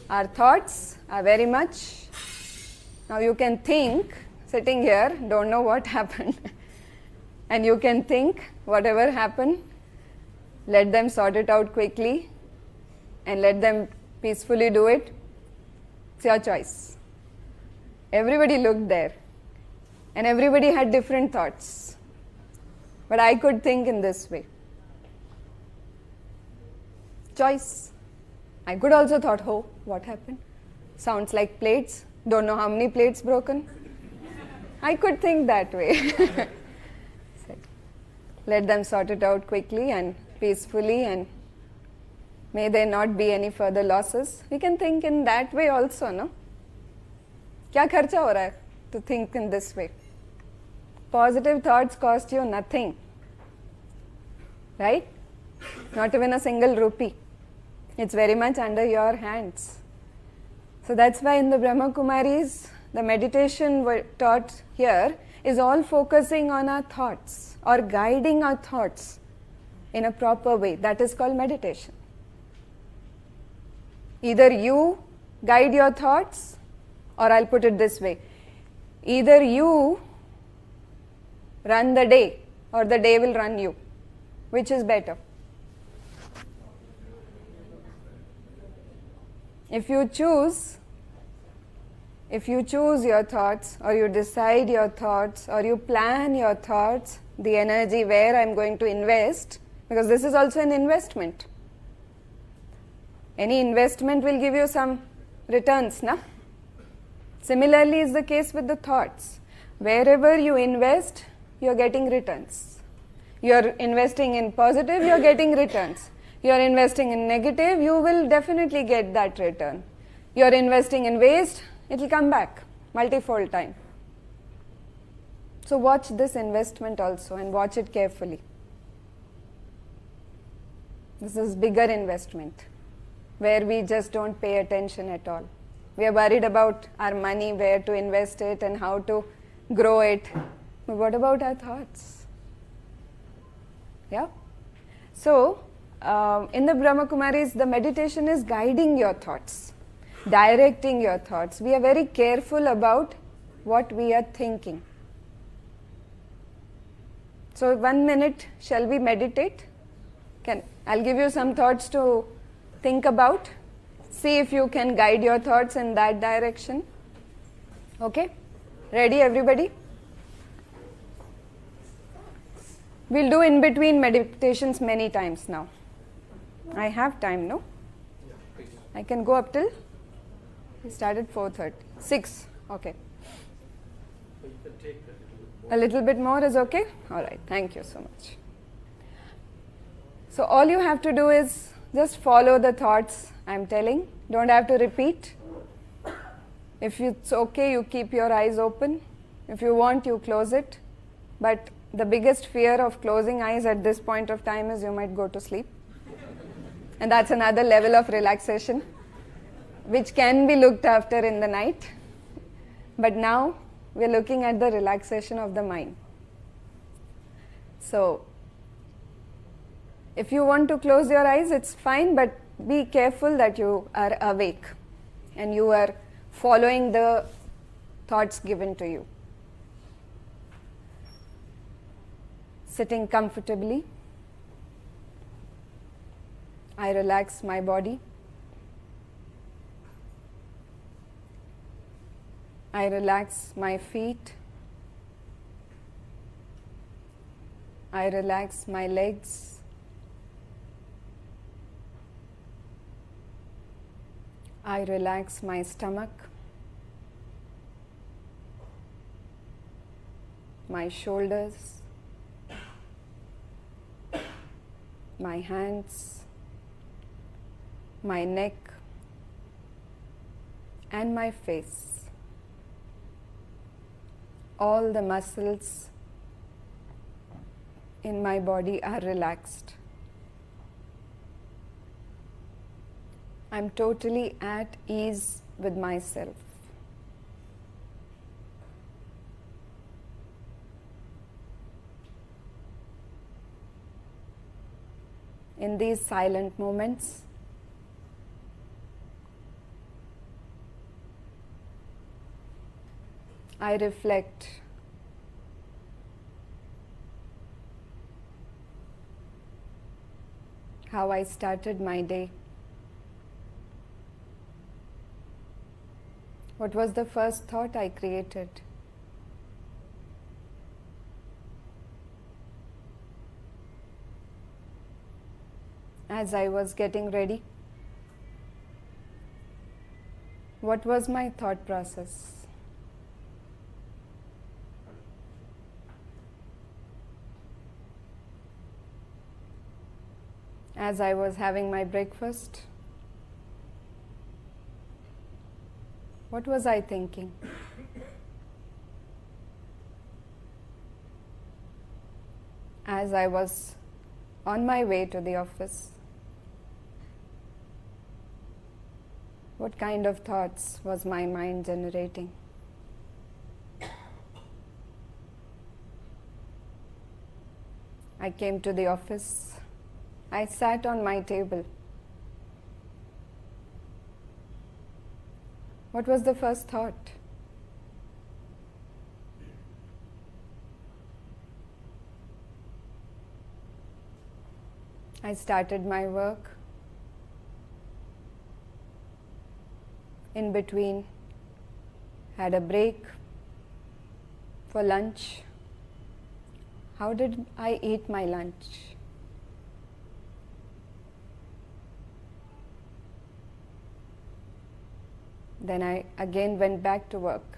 C: our thoughts are very much. Now you can think, sitting here, don't know what happened, and you can think whatever happened, let them sort it out quickly and let them peacefully do it. It's your choice. Everybody looked there and everybody had different thoughts, but I could think in this way. Choice. I could also thought, oh, what happened? Sounds like plates, don't know how many plates broken. I could think that way. Let them sort it out quickly and peacefully, and may there not be any further losses. We can think in that way also, no? क्या खर्चा हो रहा है to think in this way? Positive thoughts cost you nothing, right? Not even a single rupee. It's very much under your hands. So that's why in the Brahma Kumaris, the meditation taught here is all focusing on our thoughts or guiding our thoughts in a proper way. That is called meditation. Either you guide your thoughts, or I'll put it this way, either you run the day or the day will run you. Which is better? If you choose your thoughts, or you decide your thoughts, or you plan your thoughts, the energy where I'm going to invest, because this is also an investment. Any investment will give you some returns, na? Similarly is the case with the thoughts. Wherever you invest, you are getting returns. You are investing in positive, you are getting returns. You are investing in negative, you will definitely get that return. You are investing in waste, it will come back multifold time. So watch this investment also and watch it carefully. This is bigger investment where we just don't pay attention at all. We are worried about our money, where to invest it and how to grow it. But what about our thoughts? Yeah? So, in the Brahma Kumaris, the meditation is guiding your thoughts, directing your thoughts. We are very careful about what we are thinking. So 1 minute, shall we meditate? I'll give you some thoughts to think about. See if you can guide your thoughts in that direction. Okay? Ready, everybody? We'll do in between meditations many times now. I have time, no? I can go up till? We started 4:30. 6. Okay.
D: So you can take
C: A little bit more is okay? Alright, thank you so much. So all you have to do is just follow the thoughts I'm telling. Don't have to repeat. If it's okay, you keep your eyes open. If you want, you close it. But the biggest fear of closing eyes at this point of time is you might go to sleep. And that's another level of relaxation, which can be looked after in the night. But now we're looking at the relaxation of the mind. So, if you want to close your eyes, it's fine, but be careful that you are awake and you are following the thoughts given to you. Sitting comfortably, I relax my body. I relax my feet. I relax my legs. I relax my stomach, my shoulders, my hands, my neck, and my face. All the muscles in my body are relaxed. I'm totally at ease with myself. In these silent moments, I reflect how I started my day. What was the first thought I created? As I was getting ready, what was my thought process? As I was having my breakfast, what was I thinking? As I was on my way to the office, what kind of thoughts was my mind generating? I came to the office. I sat on my table. What was the first thought? I started my work. In between, had a break for lunch. How did I eat my lunch? Then I again went back to work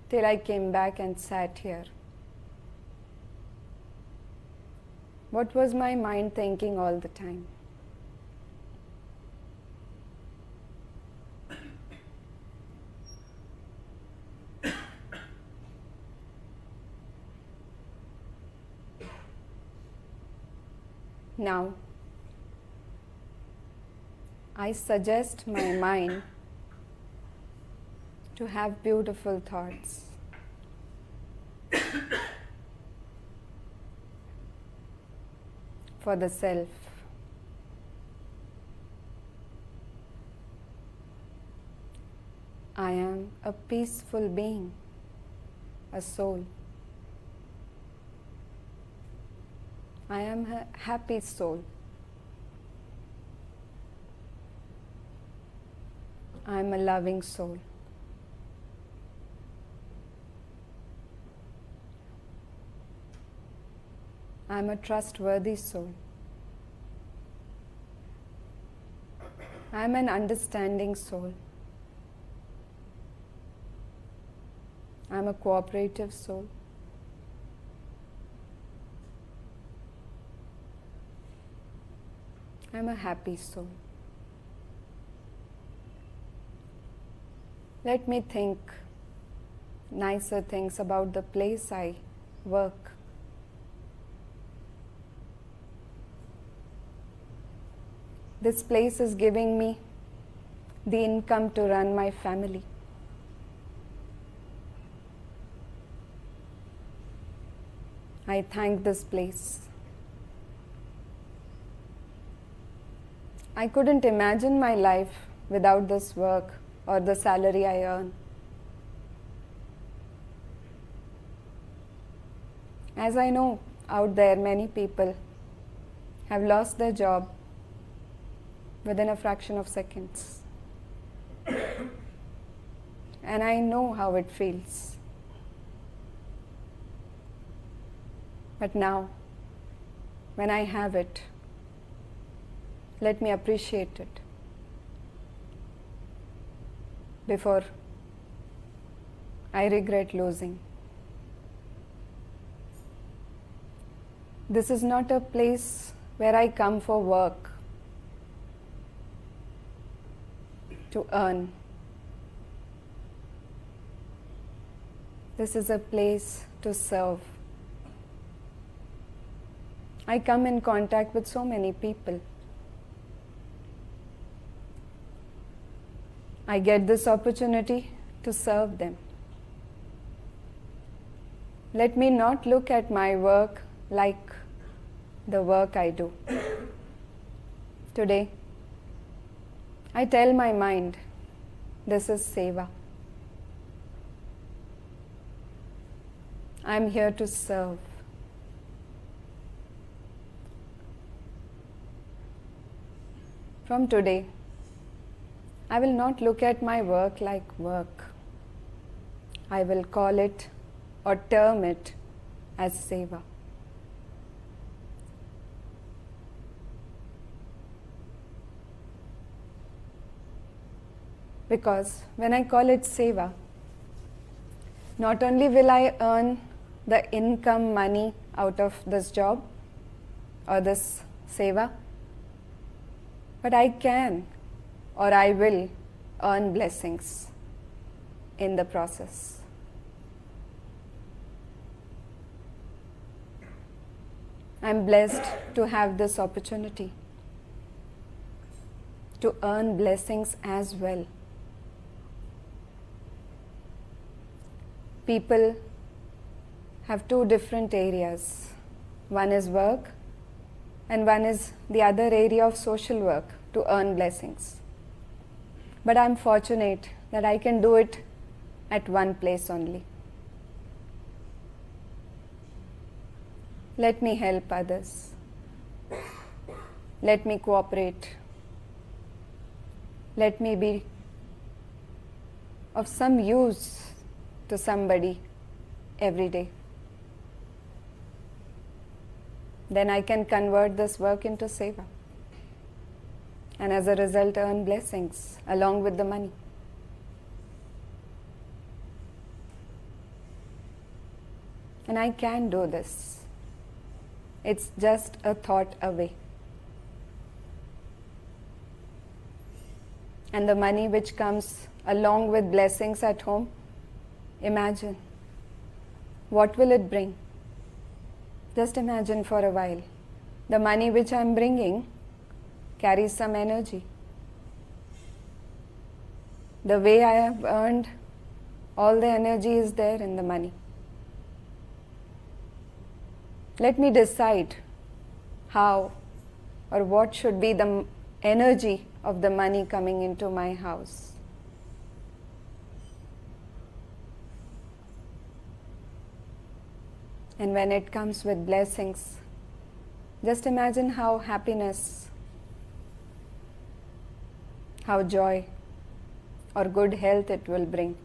C: till I came back and sat here. What was my mind thinking all the time? Now, I suggest my mind to have beautiful thoughts. For the self. I am a peaceful being, a soul. I am a happy soul. I am a loving soul. I'm a trustworthy soul. I'm an understanding soul. I'm a cooperative soul. I'm a happy soul. Let me think nicer things about the place I work. This place is giving me the income to run my family. I thank this place. I couldn't imagine my life without this work or the salary I earn. As I know, out there many people have lost their job within a fraction of seconds. And I know how it feels. But now, when I have it, let me appreciate it before I regret losing. This is not a place where I come for work to earn. This is a place to serve. I come in contact with so many people. I get this opportunity to serve them. Let me not look at my work like the work I do. Today, I tell my mind, this is seva. I'm here to serve. From today, I will not look at my work like work. I will call it or term it as seva. Because when I call it seva, not only will I earn the income money out of this job or this seva, but I can or I will earn blessings in the process. I'm blessed to have this opportunity to earn blessings as well. People have two different areas. One is work and one is the other area of social work to earn blessings. But I'm fortunate that I can do it at one place only. Let me help others. Let me cooperate. Let me be of some use to somebody every day. Then I can convert this work into seva. And as a result, earn blessings along with the money. And I can do this. It's just a thought away. And the money which comes along with blessings at home, imagine, what will it bring? Just imagine for a while. The money which I am bringing carries some energy. The way I have earned, all the energy is there in the money. Let me decide how or what should be the energy of the money coming into my house. And when it comes with blessings, just imagine how happiness, how joy or good health it will bring.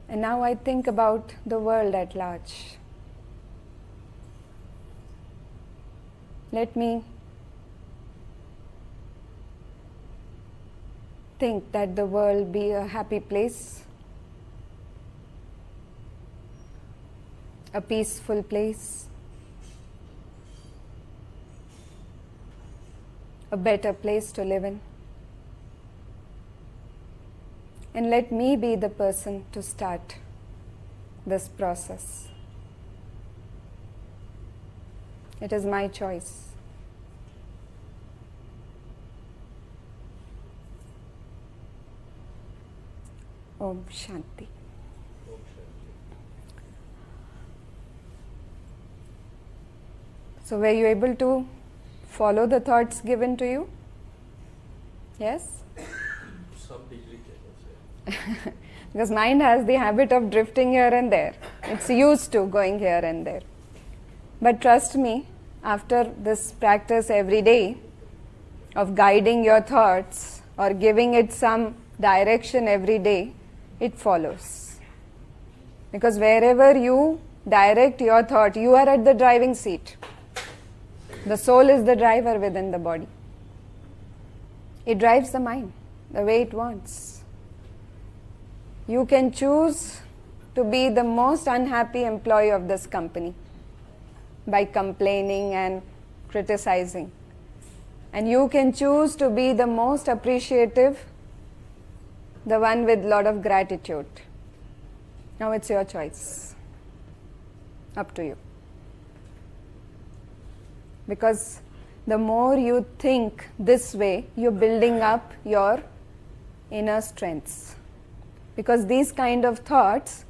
C: And now I think about the world at large. Let me think that the world be a happy place, a peaceful place, a better place to live in. And let me be the person to start this process. It is my choice. Om Shanti. So were you able to follow the thoughts given to you? Yes?
D: Some degree, I can say.
C: Because mind has the habit of drifting here and there. It's used to going here and there. But trust me, after this practice every day of guiding your thoughts or giving it some direction every day, it follows. Because wherever you direct your thought, you are at the driving seat. The soul is the driver within the body. It drives the mind the way it wants. You can choose to be the most unhappy employee of this company by complaining and criticizing. And you can choose to be the most appreciative, the one with a lot of gratitude. Now it's your choice. Up to you. Because the more you think this way, you're building up your inner strengths. Because these kind of thoughts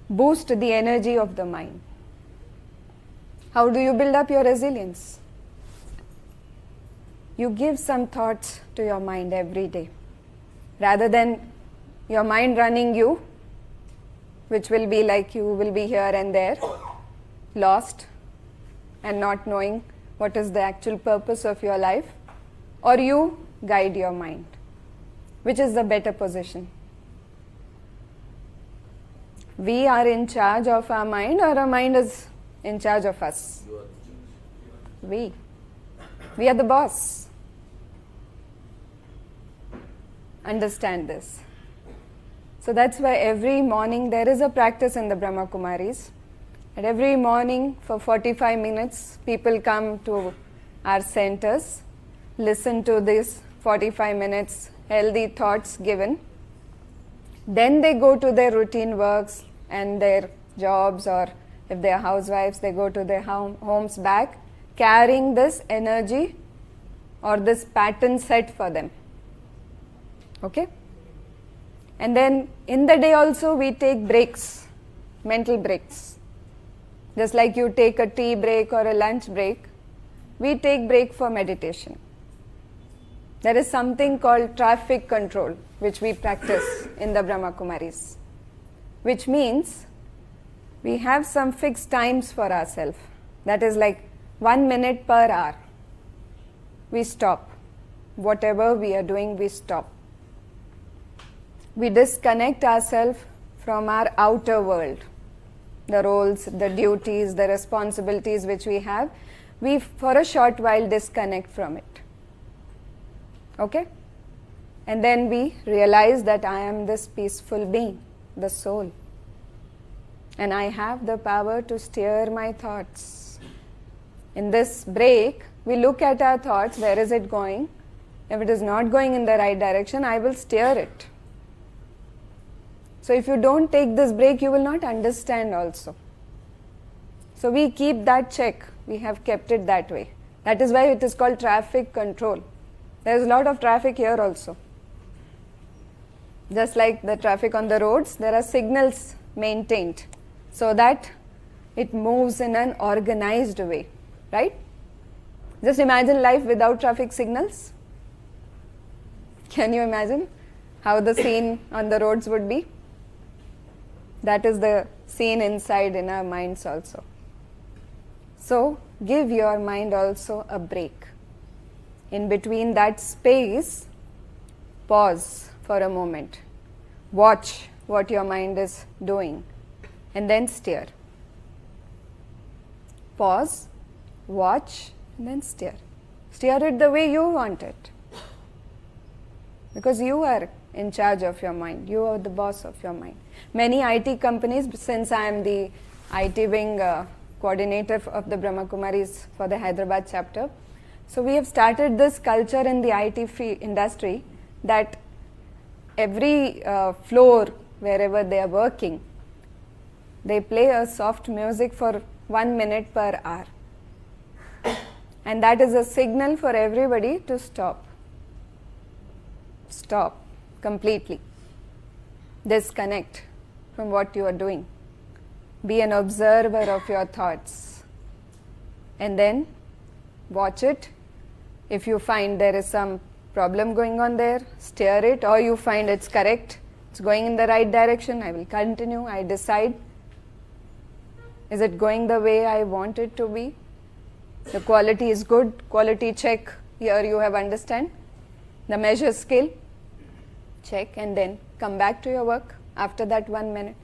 C: boost the energy of the mind. How do you build up your resilience? You give some thoughts to your mind every day. Rather than your mind running you, which will be like you will be here and there, lost and not knowing what is the actual purpose of your life, or you guide your mind. Which is the better position? We are in charge of our mind, or our mind is in charge of us? We. We are the boss. Understand this. So that's why every morning there is a practice in the Brahma Kumaris. And every morning for 45 minutes, people come to our centers, listen to this 45 minutes healthy thoughts given. Then they go to their routine works and their jobs, or if they are housewives, they go to their homes back, carrying this energy or this pattern set for them. Okay? And then in the day also we take breaks, mental breaks. Just like you take a tea break or a lunch break, we take break for meditation. There is something called traffic control, which we practice in the Brahma Kumaris. Which means we have some fixed times for ourselves. That is like 1 minute per hour. We stop. Whatever we are doing, we stop. We disconnect ourselves from our outer world. The roles, the duties, the responsibilities which we have, we for a short while disconnect from it. Okay? And then we realize that I am this peaceful being, the soul. And I have the power to steer my thoughts. In this break, we look at our thoughts, where is it going? If it is not going in the right direction, I will steer it. So if you don't take this break, you will not understand also. So we keep that check. We have kept it that way. That is why it is called traffic control. There is a lot of traffic here also. Just like the traffic on the roads, there are signals maintained so that it moves in an organized way. Right? Just imagine life without traffic signals. Can you imagine how the scene on the roads would be? That is the scene inside in our minds also. So, give your mind also a break. In between that space, pause for a moment. Watch what your mind is doing and then steer. Pause, watch, and then steer. Steer it the way you want it. Because you are in charge of your mind. You are the boss of your mind. Many IT companies, since I am the IT wing coordinator of the Brahma Kumaris for the Hyderabad chapter, so we have started this culture in the IT industry that every floor, wherever they are working, they play a soft music for 1 minute per hour. And that is a signal for everybody to stop. Stop completely. Disconnect from what you are doing. Be an observer of your thoughts. And then watch it. If you find there is some problem going on there, steer it, or you find it's correct, it's going in the right direction, I will continue, I decide. Is it going the way I want it to be? The quality is good, quality check, here you have understand. The measure skill, check, and then come back to your work after that 1 minute.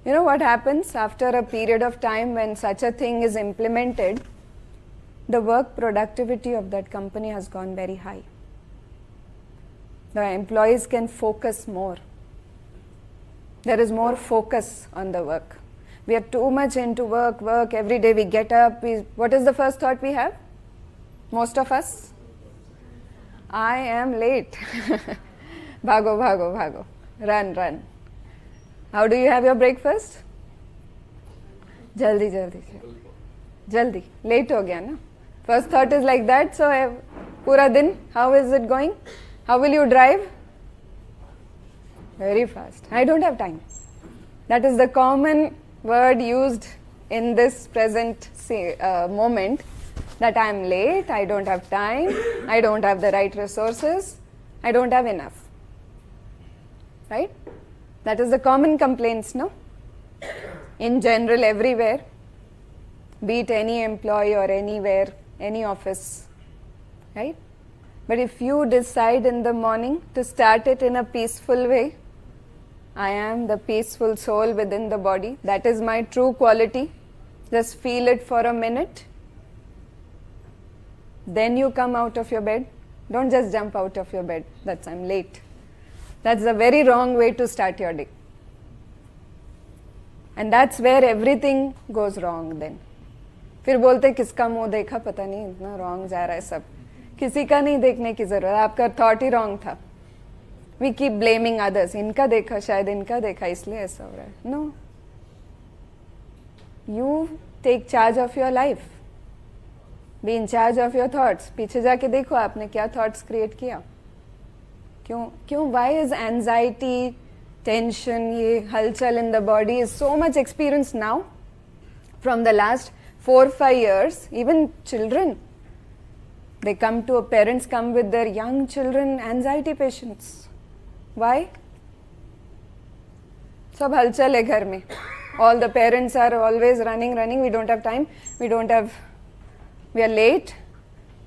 C: You know what happens after a period of time when such a thing is implemented? The work productivity of that company has gone very high. The employees can focus more. There is more focus on the work. We are too much into work, every day we get up. What is the first thought we have? Most of us? I am late. Bhago, bhago, bhago. Run, run. How do you have your breakfast? Jaldi, jaldi. Jaldi. Late ho gaya na? First thought is like that, so pura din, how is it going? How will you drive? Very fast. I don't have time. That is the common word used in this present moment, that I am late, I don't have time, I don't have the right resources, I don't have enough. Right? That is the common complaints, no? In general, everywhere, be it any employee or anywhere, any office, right? But if you decide in the morning to start it in a peaceful way, I am the peaceful soul within the body, that is my true quality, just feel it for a minute, then you come out of your bed. Don't just jump out of your bed, that's I'm late. That's a very wrong way to start your day. And that's where everything goes wrong then. फिर बोलते किसका मुंह देखा पता नहीं इतना wrong जा रहा है सब, किसी का नहीं देखने की जरूरत, आपका थॉट ही रॉन्ग था. We keep blaming others. इनका देखा, शायद इनका देखा, इसलिए ऐसा हो रहा है. No. You take charge of your life. Be in charge of your thoughts. पीछे जाके देखो आपने क्या thoughts create किया. क्यों? Why is anxiety, tension, ये हलचल in the body is so much experienced now? From the last 4-5 years, even children, they come to, parents come with their young children, anxiety patients. Why? सब हलचल है घर में. All the parents are always running. We don't have time. We are late.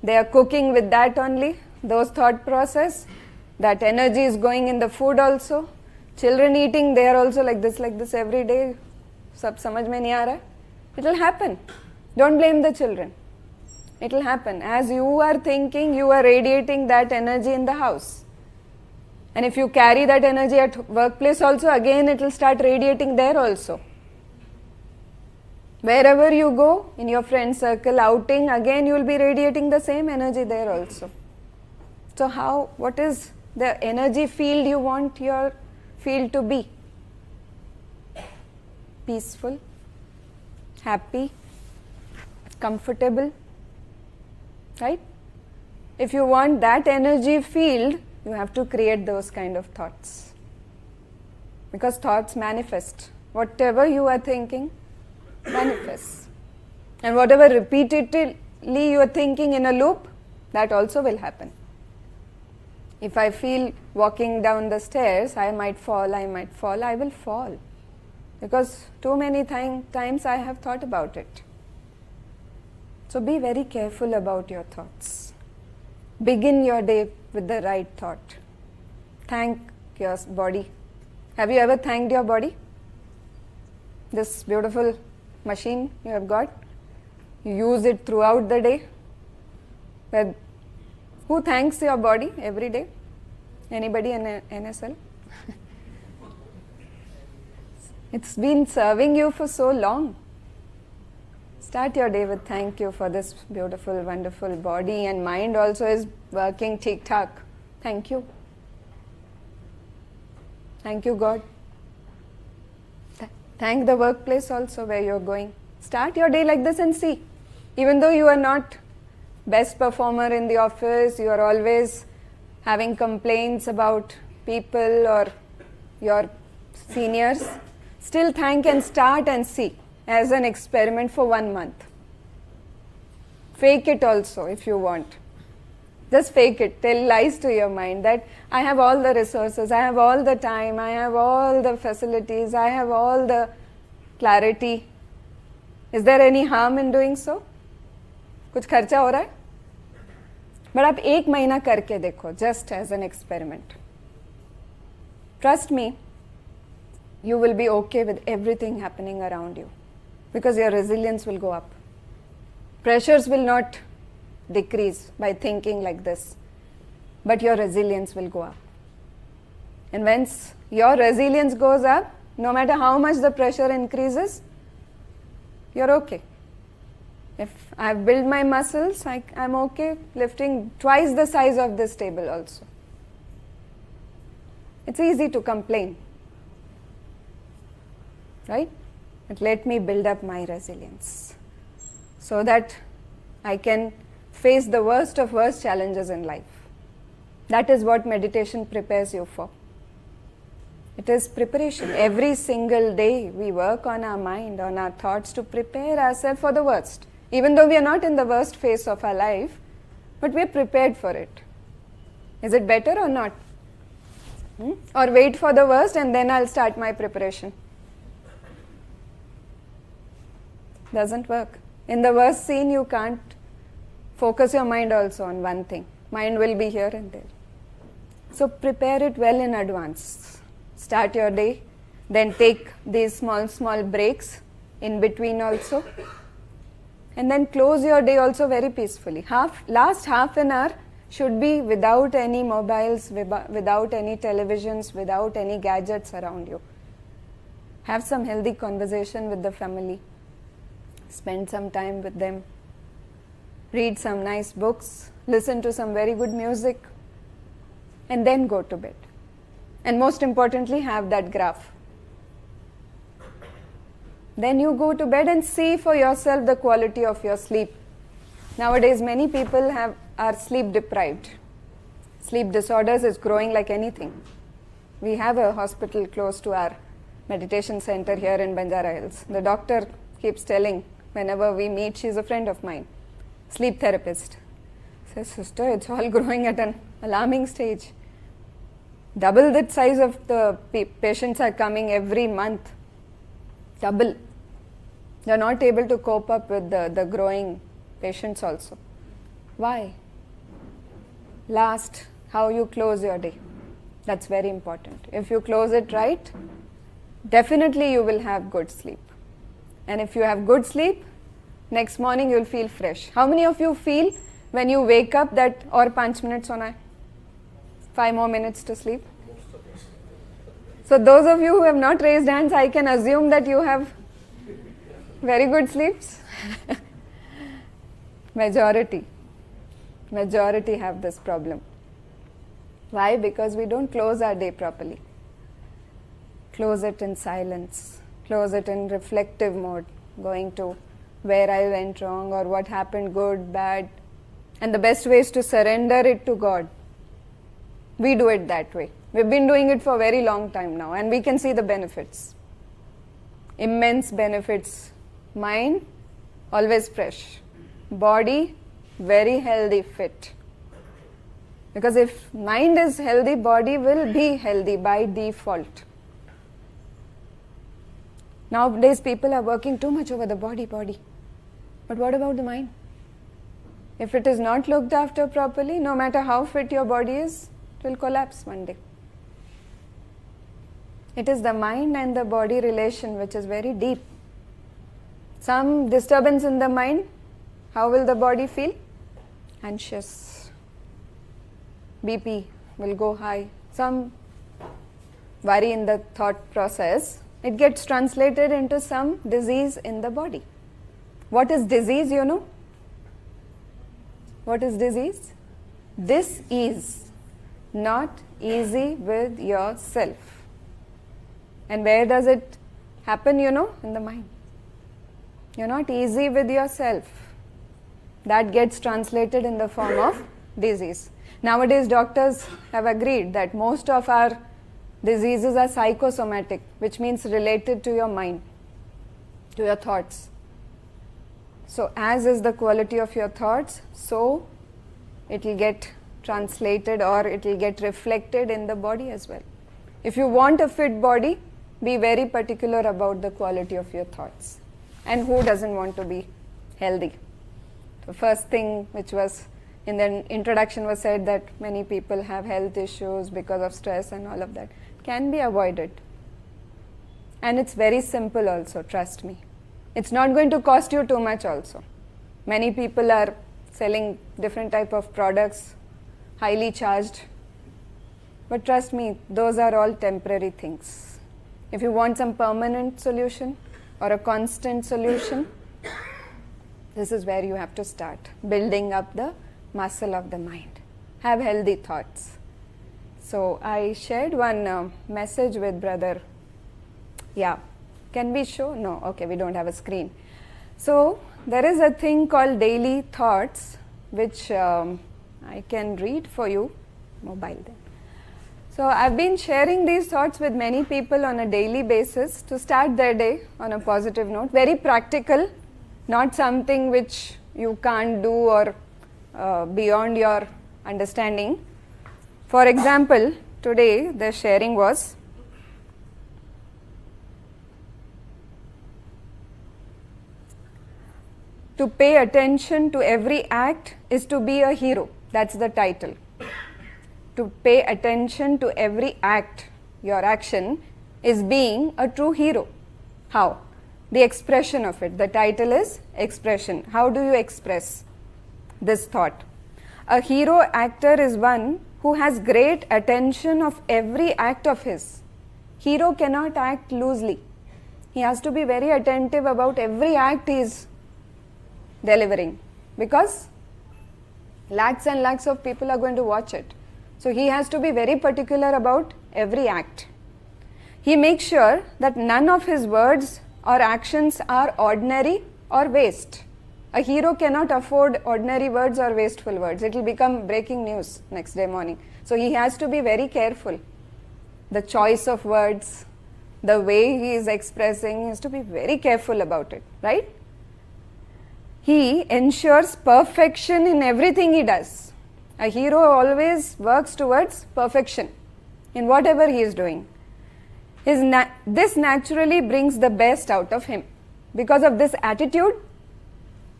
C: They are cooking with that only. Those thought process. That energy is going in the food also. Children eating, they are also like this every day. सब समझ में नहीं आ रहा. It will happen. Don't blame the children. It will happen. As you are thinking, you are radiating that energy in the house. And if you carry that energy at workplace also, again it will start radiating there also. Wherever you go, in your friend circle, outing, again you will be radiating the same energy there also. So what is the energy field you want your field to be? Peaceful, happy, comfortable, right? If you want that energy field, you have to create those kind of thoughts. Because thoughts manifest. Whatever you are thinking, manifests. And whatever repeatedly you are thinking in a loop, that also will happen. If I feel walking down the stairs, I might fall, I will fall. Because too many times I have thought about it. So be very careful about your thoughts. Begin your day with the right thought. Thank your body Have you ever thanked your body? This beautiful machine you have got, you use it throughout the day. But who thanks your body every day? Anybody in NSL? It's been serving you for so long. Start your day with thank you for this beautiful, wonderful body, and mind also is working tik-tak. Thank you. Thank you, God. Thank the workplace also where you're going. Start your day like this and see. Even though you are not best performer in the office, you are always having complaints about people or your seniors, still thank and start and see as an experiment for 1 month. Fake it also if you want. Just fake it. Tell lies to your mind that I have all the resources, I have all the time, I have all the facilities, I have all the clarity. Is there any harm in doing so? कुछ खर्चा हो रहा है? But आप 1 महीना करके देखो, just as an experiment. Trust me, you will be okay with everything happening around you because your resilience will go up. Pressures will not decrease by thinking like this, but your resilience will go up. And once your resilience goes up, no matter how much the pressure increases, you're okay. If I've built my muscles, I'm okay lifting twice the size of this table also. It's easy to complain, right? But let me build up my resilience so that I can face the worst of worst challenges in life. That is what meditation prepares you for. It is preparation. Every single day we work on our mind, on our thoughts to prepare ourselves for the worst. Even though we are not in the worst phase of our life, but we are prepared for it. Is it better or not? Or wait for the worst and then I'll start my preparation? Doesn't work. In the worst scene, you can't focus your mind also on one thing. Mind will be here and there. So prepare it well in advance. Start your day, then take these small breaks in between also. And then close your day also very peacefully. Last half an hour should be without any mobiles, without any televisions, without any gadgets around you. Have some healthy conversation with the family. Spend some time with them. Read some nice books. Listen to some very good music. And then go to bed. And most importantly, have that graph. Then you go to bed and see for yourself the quality of your sleep. Nowadays, many people are sleep deprived. Sleep disorders is growing like anything. We have a hospital close to our meditation center here in Banjara Hills. The doctor keeps telling, whenever we meet, she's a friend of mine, sleep therapist. Says, sister, it's all growing at an alarming stage. Double the size of the patients are coming every month. Double. They're not able to cope up with the growing patients also. Why? Last, how you close your day. That's very important. If you close it right, definitely you will have good sleep. And if you have good sleep, next morning you'll feel fresh. How many of you feel when you wake up that or 5 minutes sona hai? 5 more minutes to sleep? So those of you who have not raised hands, I can assume that you have very good sleeps. Majority have this problem. Why? Because we don't close our day properly. Close it in silence. Close it in reflective mode, going to where I went wrong or what happened good, bad. And the best way is to surrender it to God. We do it that way. We've been doing it for a very long time now and we can see the benefits. Immense benefits. Mind, always fresh. Body, very healthy, fit. Because if mind is healthy, body will be healthy by default. Nowadays people are working too much over the body. But what about the mind? If it is not looked after properly, no matter how fit your body is, it will collapse one day. It is the mind and the body relation which is very deep. Some disturbance in the mind, how will the body feel? Anxious. BP will go high. Some worry in the thought process, it gets translated into some disease in the body. What is disease, you know? What is disease? This is not easy with yourself. And where does it happen, you know? In the mind. You're not easy with yourself. That gets translated in the form of disease. Nowadays, doctors have agreed that most of our diseases are psychosomatic, which means related to your mind, to your thoughts. So, as is the quality of your thoughts, so it will get translated or it will get reflected in the body as well. If you want a fit body, be very particular about the quality of your thoughts. And who doesn't want to be healthy? The first thing which was in the introduction was said that many people have health issues because of stress and all of that. Can be avoided. And it's very simple also, trust me. It's not going to cost you too much also. Many people are selling different type of products, highly charged. But trust me, those are all temporary things. If you want some permanent solution or a constant solution, this is where you have to start, building up the muscle of the mind. Have healthy thoughts. So I shared one message with brother. Yeah, can we show? No, okay, we don't have a screen. So there is a thing called daily thoughts, which I can read for you. Mobile then. So I've been sharing these thoughts with many people on a daily basis to start their day on a positive note. Very practical, not something which you can't do or beyond your understanding. For example, today the sharing was, to pay attention to every act is to be a hero. That's the title. To pay attention to every act, your action, is being a true hero. How? The expression of it. The title is expression. How do you express this thought? A hero actor is one who has great attention of every act of his. Hero cannot act loosely. He has to be very attentive about every act he is delivering, because lakhs and lakhs of people are going to watch it. So he has to be very particular about every act. He makes sure that none of his words or actions are ordinary or waste. A hero cannot afford ordinary words or wasteful words. It will become breaking news next day morning. So he has to be very careful. The choice of words, the way he is expressing, he has to be very careful about it, right? He ensures perfection in everything he does. A hero always works towards perfection in whatever he is doing. This naturally brings the best out of him. Because of this attitude,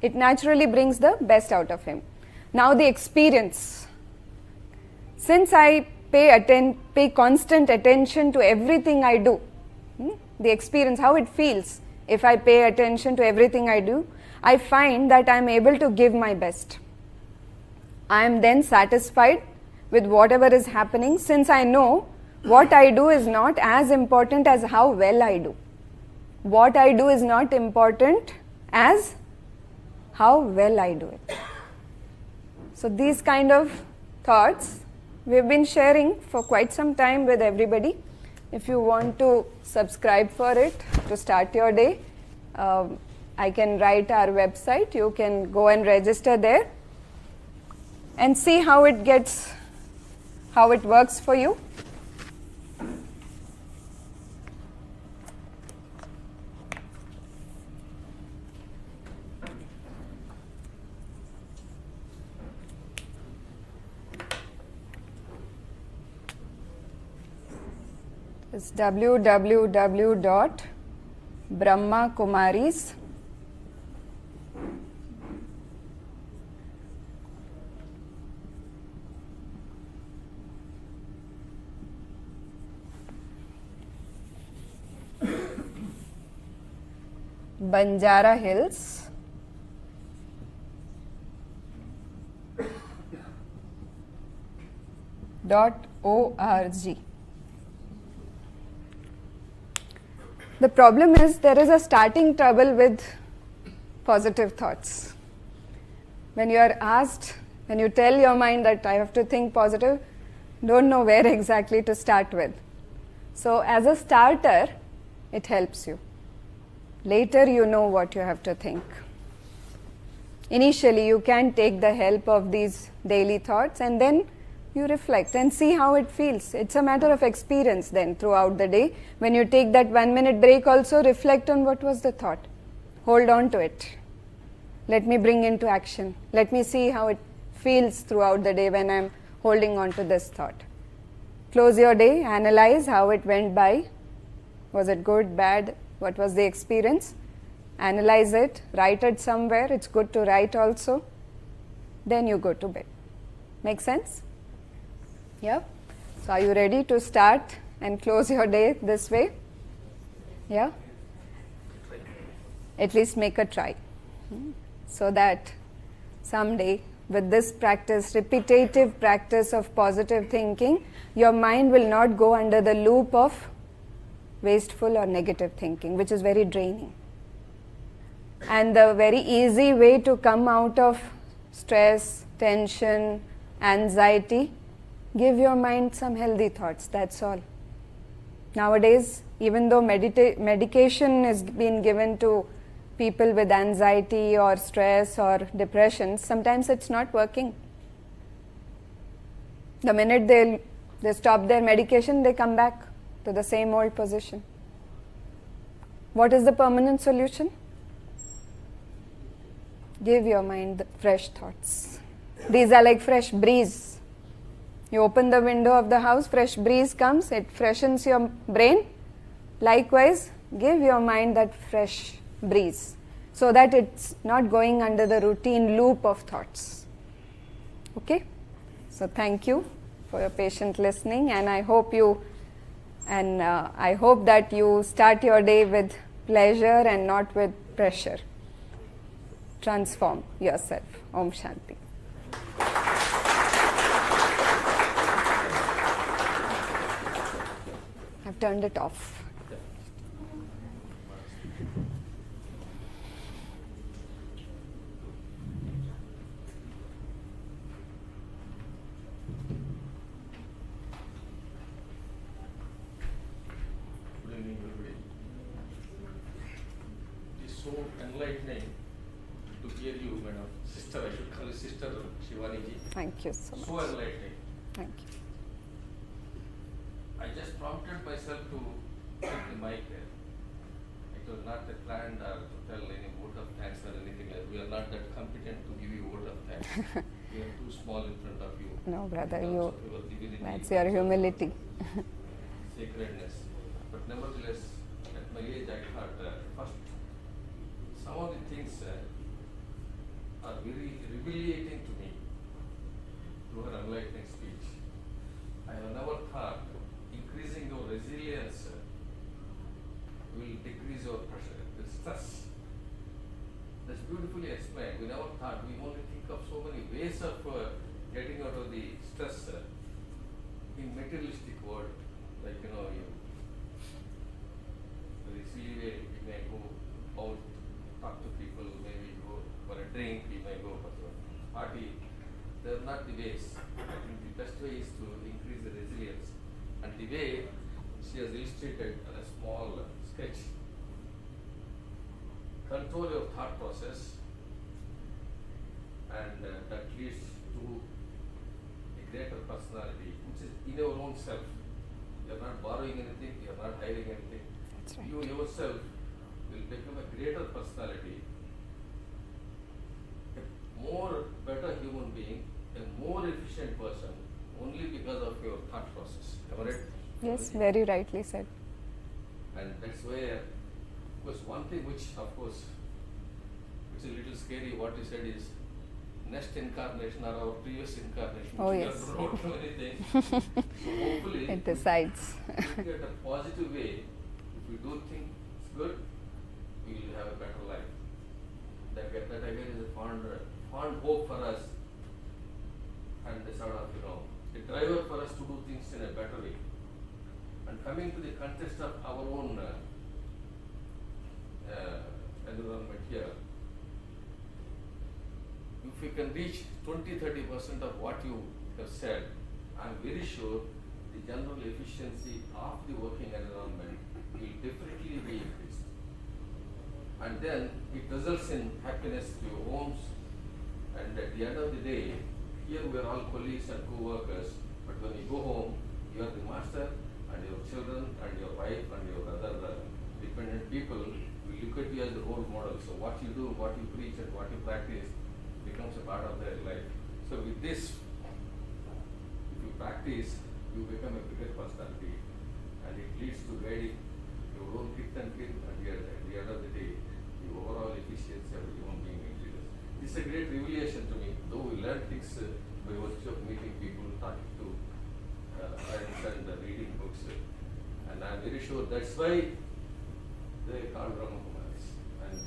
C: it naturally brings the best out of him. Now the experience. Since I pay constant attention to everything I do, the experience, how it feels if I pay attention to everything I do, I find that I am able to give my best. I am then satisfied with whatever is happening, since I know what I do is not as important as how well I do. What I do is not important as how well I do it. So these kind of thoughts we've been sharing for quite some time with everybody. If you want to subscribe for it to start your day, I can write our website. You can go and register there and see how it works for you. It's www.Brahma-Kumaris. Banjara Hills. .org. The problem is there is a starting trouble with positive thoughts. When you are asked, when you tell your mind that I have to think positive, don't know where exactly to start with. So as a starter, it helps you. Later you know what you have to think. Initially you can take the help of these daily thoughts and then you reflect and see how it feels. It's a matter of experience then throughout the day. When you take that 1 minute break also, reflect on what was the thought. Hold on to it. Let me bring into action. Let me see how it feels throughout the day when I'm holding on to this thought. Close your day, analyze how it went by. Was it good, bad? What was the experience? Analyze it, write it somewhere. It's good to write also. Then you go to bed. Make sense? Yeah? So are you ready to start and close your day this way? Yeah? At least make a try. So that someday with this practice, repetitive practice of positive thinking, your mind will not go under the loop of wasteful or negative thinking, which is very draining. And the very easy way to come out of stress, tension, anxiety, give your mind some healthy thoughts, that's all. Nowadays, even though medication is being given to people with anxiety or stress or depression, sometimes it's not working. The minute they stop their medication, they come back to the same old position. What is the permanent solution? Give your mind fresh thoughts. These are like fresh breeze. You open the window of the house, fresh breeze comes, it freshens your brain. Likewise, give your mind that fresh breeze so that it's not going under the routine loop of thoughts. Okay? So thank you for your patient listening, and I hope that you start your day with pleasure and not with pressure. Transform yourself. Om Shanti. I've turned it off.
D: Good evening, everybody. It is so enlightening to hear you, madam. Sister, I should call you Sister Shivani ji.
C: Thank you so much.
D: So enlightening.
C: Thank you.
D: I just prompted myself to take the mic there. It was not a planned or to tell any vote of thanks or anything like that. We are not that competent to give you vote of thanks. We are too small in front of you.
C: No, brother,
D: In terms
C: you.
D: of your divinity,
C: That's
D: in
C: your
D: terms of
C: humility.
D: Sacredness. But nevertheless, at my age, I thought first, some of the things are very revealing to me through her enlightening speech. I have never thought increasing your resilience will decrease your pressure, the stress. That's beautifully explained. We never thought. We only think of so many ways of getting out of the stress in materialistic world. Like, you very silly way, we may go out, talk to people, maybe go for a drink, we may go for a party. They are not the ways. I think the best way is to increase the resilience. And the way she has illustrated on a small sketch. Control your thought process, and that leads to a greater personality, which is in your own self. You are not borrowing anything, you are not hiring anything.
C: That's right.
D: You yourself will become a greater personality, a more better human being, a more efficient person, only because of your thought process. Am I right?
C: Yes, very rightly said.
D: And that's where, of course, one thing which, of course, it's a little scary, what you said is, next incarnation or our previous incarnation.
C: Oh,
D: we
C: yes.
D: don't know anything. So hopefully,
C: It decides.
D: if we get a positive way, if we do things good, we will have a better life. That again is a fond hope for us, and a sort of, a driver for us to do things in a better way. And coming to the context of our own environment here, if we can reach 20-30% of what you have said, I am very sure the general efficiency of the working environment will definitely be increased. And then it results in happiness to your homes, and at the end of the day, here we are all colleagues and co-workers, but when you go home, you are the master, and your children and your wife and your other dependent people will look at you as a role model. So what you do, what you preach and what you practice becomes a part of their life. So with this, if you practice, you become a bigger personality, and it leads to guiding your own kit and kin, and at the end of the day, the overall efficiency of the human being increases. This is a great revelation to me, though we learn things by virtue of meeting people, talking to friends and reading books, and I'm very sure that's why they call Brahma Kumaris. And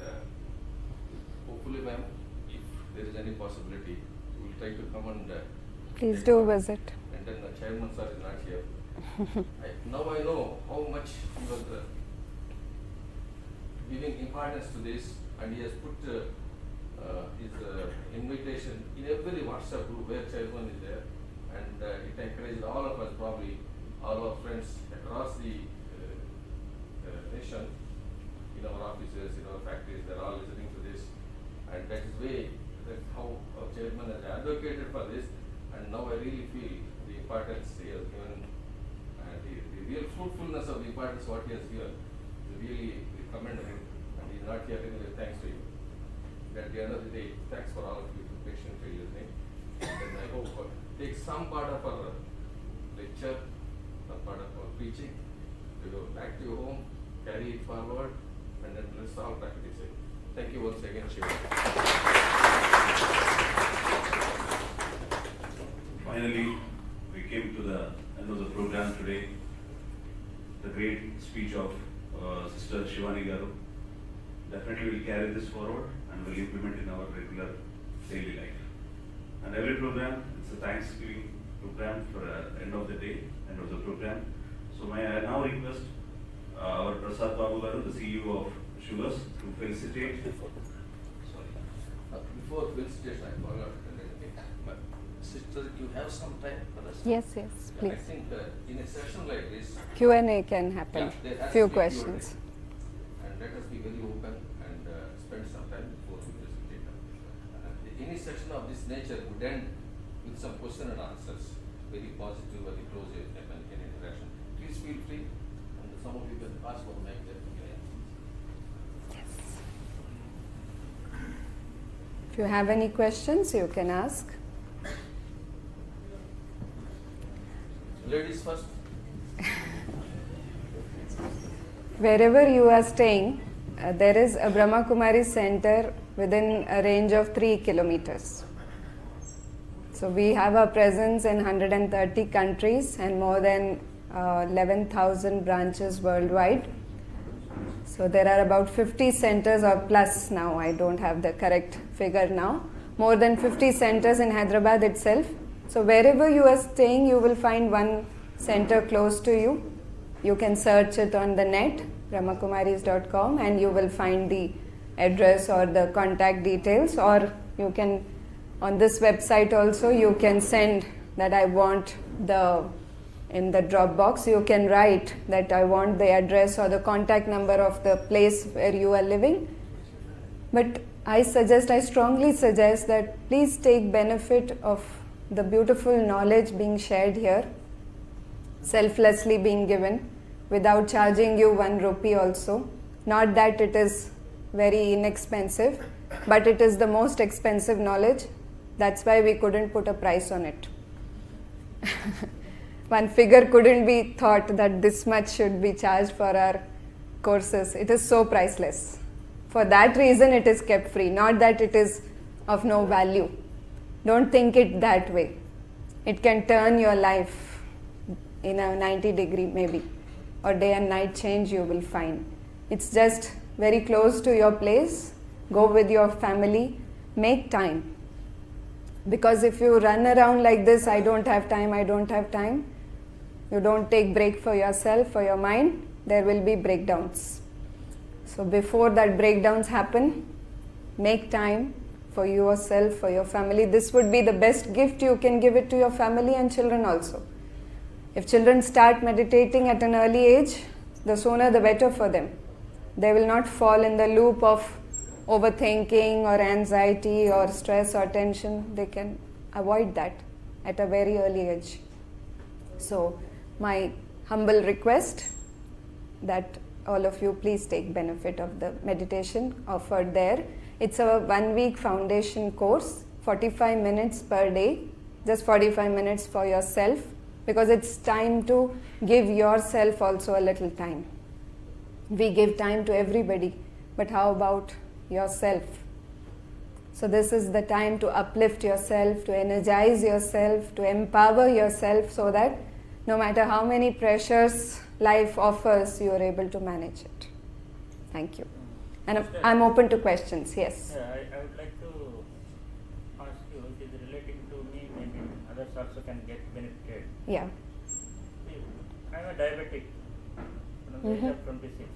D: hopefully, ma'am, if there is any possibility, we will try to come and
C: Please do visit.
D: And then the chairman sir is not here. Now I know how much he was giving importance to this, and he has put his invitation in every WhatsApp group where chairman is there, and it encouraged all of us, probably all our friends across the nation, in our offices, in our factories, they're all listening to this, and that is how our chairman has advocated for this, and now I really feel the importance he has given, and the real fruitfulness of the importance what he has given is really commendable, and he's not here anyway, thanks to you. At the end of the day, thanks for all of you to patiently listening, and then I hope take some part of our lecture, some part of our preaching, to go back to your home, carry it forward, and then let's all practice it. Thank you once again, Shivani.
A: Finally, we came to the end of the program today. The great speech of Sister Shivani Garu. Definitely we'll carry this forward and will implement in our regular daily life. And every program, it's a Thanksgiving program for end of the day, end of the program. So may I now request our Prasad Babu Garu, the CEO of Sugars, to felicitate. Sorry.
D: Before felicitation, I forgot to tell anything. But sister, you have some time for us?
C: Yes,
D: I
C: please.
D: think in a session like this,
C: Q&A can happen.
D: there has
C: Few
D: to be
C: questions.
D: Q&A. And let us be very open and spend some time before we presentate them. Any session of this nature would end with some question and answers, very positive, very close an interaction. Please feel free, and some of you can pass one mic there.
C: If you have any questions, you can ask.
D: Ladies first.
C: Wherever you are staying, there is a Brahma Kumaris center within a range of 3 kilometers. So we have a presence in 130 countries and more than 11,000 branches worldwide. So there are about 50 centers or plus now, I don't have the correct figure now, more than 50 centers in Hyderabad itself. So wherever you are staying, you will find one center close to you. You can search it on the net, brahmakumaris.com, and you will find the address or the contact details, or you can, on this website also, you can send that I want in the Dropbox, you can write that I want the address or the contact number of the place where you are living. But I strongly suggest that please take benefit of the beautiful knowledge being shared here, selflessly being given, without charging you 1 rupee also. Not that it is very inexpensive, but it is the most expensive knowledge. That's why we couldn't put a price on it. One figure couldn't be thought that this much should be charged for our courses. It is so priceless. For that reason it is kept free, not that it is of no value. Don't think it that way. It can turn your life in a 90-degree maybe, or day and night change you will find. It's just very close to your place, go with your family, make time. Because if you run around like this, I don't have time, you don't take break for yourself, for your mind, there will be breakdowns. So before that breakdowns happen, make time for yourself, for your family. This would be the best gift you can give it to your family and children also. If children start meditating at an early age, the sooner the better for them. They will not fall in the loop of overthinking or anxiety or stress or tension. They can avoid that at a very early age. So my humble request that all of you please take benefit of the meditation offered there. It's a 1 week foundation course, 45 minutes per day, just 45 minutes for yourself, because it's time to give yourself also a little time. We give time to everybody, but how about yourself? So this is the time to uplift yourself, to energize yourself, to empower yourself, so that no matter how many pressures life offers, you are able to manage it. Thank you. And I'm open to questions. Yes.
E: Yeah, I would like to ask you, it is relating to me, maybe others also can get benefited.
C: Yeah.
E: See, I am a diabetic from the age of 26.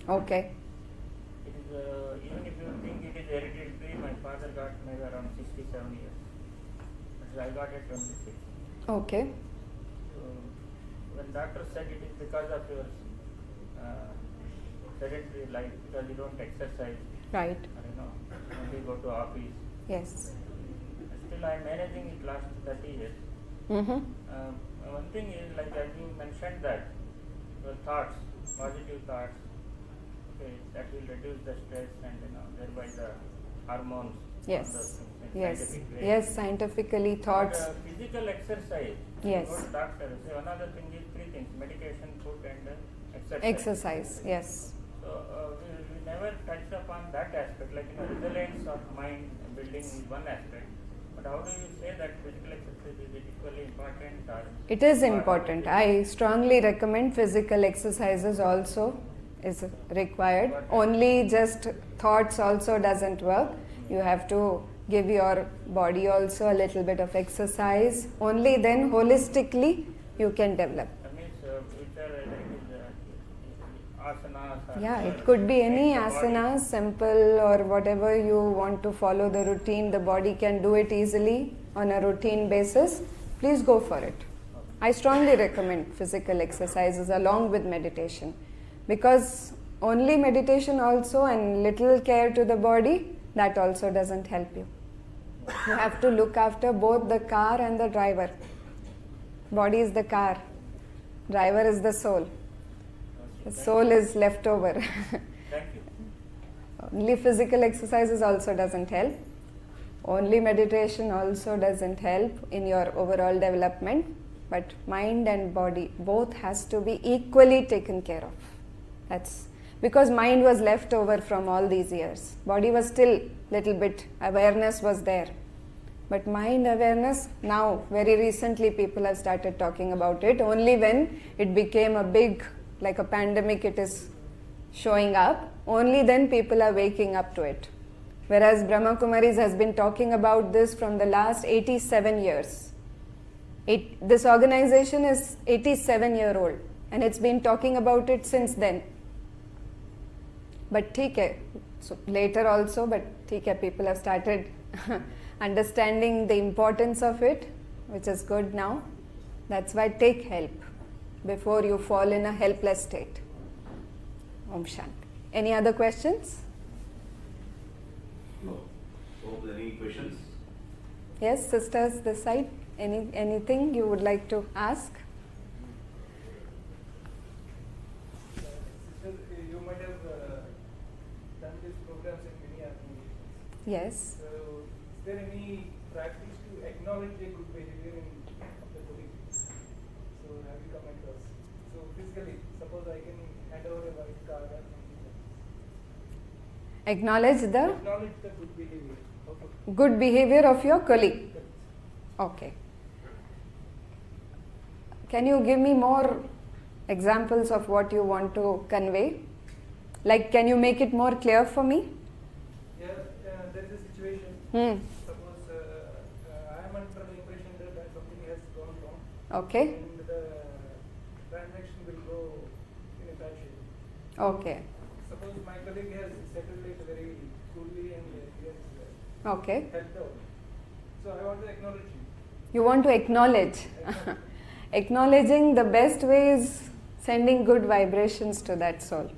C: Okay.
E: It is, even if you think it is hereditary, my father got maybe around 67 years. But I got at 26.
C: Okay.
E: So when doctor said it is because of your sedentary life, because you don't exercise,
C: Right.
E: or only go to office.
C: Yes.
E: Still I am managing it last 30 years. One thing is, like as you mentioned, that your thoughts, positive thoughts, okay, that will reduce the stress and thereby the hormones.
C: Yes.
E: In
C: Yes.
E: scientific way.
C: Yes. Scientifically, thoughts.
E: But, physical exercise.
C: Yes.
E: Go to doctor. So another thing is three things: medication, food, and exercise.
C: Exercise. Yes.
E: So we never touched upon that aspect, like resilience of mind building is one aspect. But how do you say that physical exercise is equally important? Or
C: It is important. I strongly recommend physical exercises also is required. Only just thoughts also doesn't work. You have to give your body also a little bit of exercise. Only then holistically you can develop.
E: That means which are asanas?
C: Yeah, it could be any
E: make the body-
C: asana, simple or whatever you want to follow the routine. The body can do it easily on a routine basis. Please go for it. I strongly recommend physical exercises along with meditation, because only meditation also and little care to the body, that also doesn't help you. You have to look after both the car and the driver. Body is the car, driver is the soul. The soul is left over.
E: Thank you.
C: Only physical exercises also doesn't help. Only meditation also doesn't help in your overall development. But mind and body both has to be equally taken care of. That's because mind was left over from all these years. Body was still little bit, awareness was there. But mind awareness, now very recently people have started talking about it. Only when it became a big, like a pandemic, it is showing up. Only then people are waking up to it. Whereas Brahma Kumaris has been talking about this from the last 87 years. This organization is 87-year-old and it's been talking about it since then. But theek hai, so later also, but theek hai, people have started understanding the importance of it, which is good now. That's why take help before you fall in a helpless state. Om Shanti. Any other questions?
A: No. So, any questions?
C: Yes, sisters, this side. Anything you would like to ask?
F: Sister, you might have done these programs in many organizations.
C: Yes.
F: So, is there any practice to acknowledge a good behavior in the colleagues? So, have you come across? So, physically, suppose I can hand over a white card or something like this.
C: Acknowledge the
F: Acknowledge the good behavior. Okay.
C: good behavior of your colleague. Okay. Can you give me more examples of what you want to convey? Like, can you make it more clear for me?
F: Yeah, there is a situation. Suppose I am under the impression that something has gone wrong.
C: Okay.
F: And the transaction will go in a bad shape.
C: Okay.
F: Suppose my colleague has settled it very coolly and he has
C: Okay.
F: helped out. So I want to acknowledge him.
C: You want to acknowledge. Acknowledging, the best way is sending good vibrations to that soul.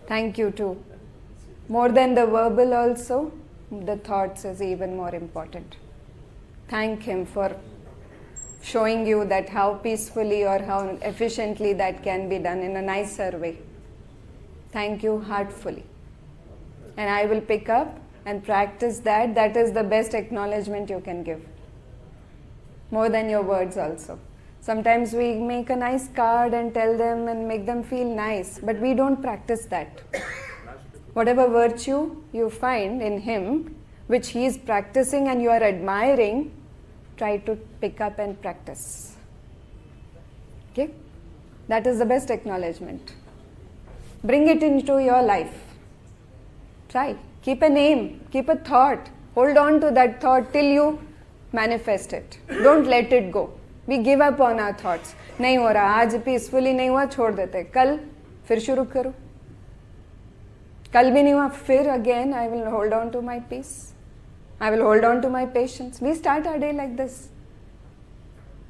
C: Thank you too. More than the verbal also, the thoughts is even more important. Thank him for showing you that how peacefully or how efficiently that can be done in a nicer way. Thank you heartfully. And I will pick up and practice that. That is the best acknowledgement you can give. More than your words also. Sometimes we make a nice card and tell them and make them feel nice, but we don't practice that. Whatever virtue you find in him, which he is practicing and you are admiring, try to pick up and practice. Okay? That is the best acknowledgement. Bring it into your life. Try. Keep a name, keep a thought. Hold on to that thought till you manifest it. Don't let it go. We give up on our thoughts. नहीं हो रहा, आज peacefully नहीं हुआ, छोड़ देते. कल फिर शुरू करो. कल भी नहीं हुआ, फिर again I will hold on to my peace. I will hold on to my patience. We start our day like this.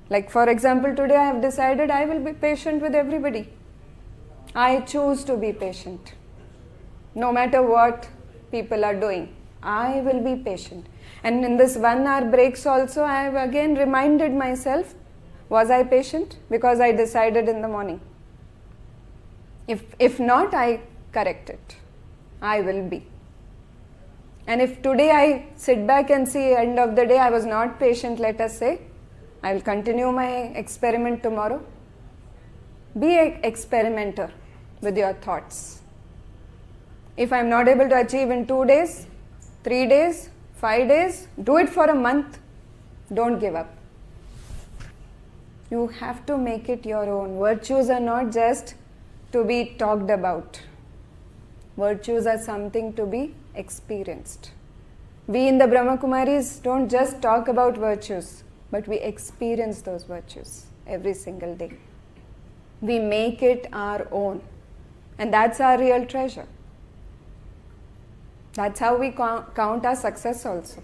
C: Like for example, today I have decided I will be patient with everybody. I choose to be patient. No matter what people are doing, I will be patient. And in this 1 hour breaks also, I have again reminded myself, was I patient? Because I decided in the morning. If not, I correct it. I will be. And if today I sit back and see end of the day I was not patient, let us say, I will continue my experiment tomorrow. Be an experimenter with your thoughts. If I am not able to achieve in 2 days, 3 days, 5 days, do it for a month. Don't give up. You have to make it your own. Virtues are not just to be talked about. Virtues are something to be experienced. We in the Brahma Kumaris don't just talk about virtues, but we experience those virtues every single day. We make it our own. And that's our real treasure. That's how we count our success also.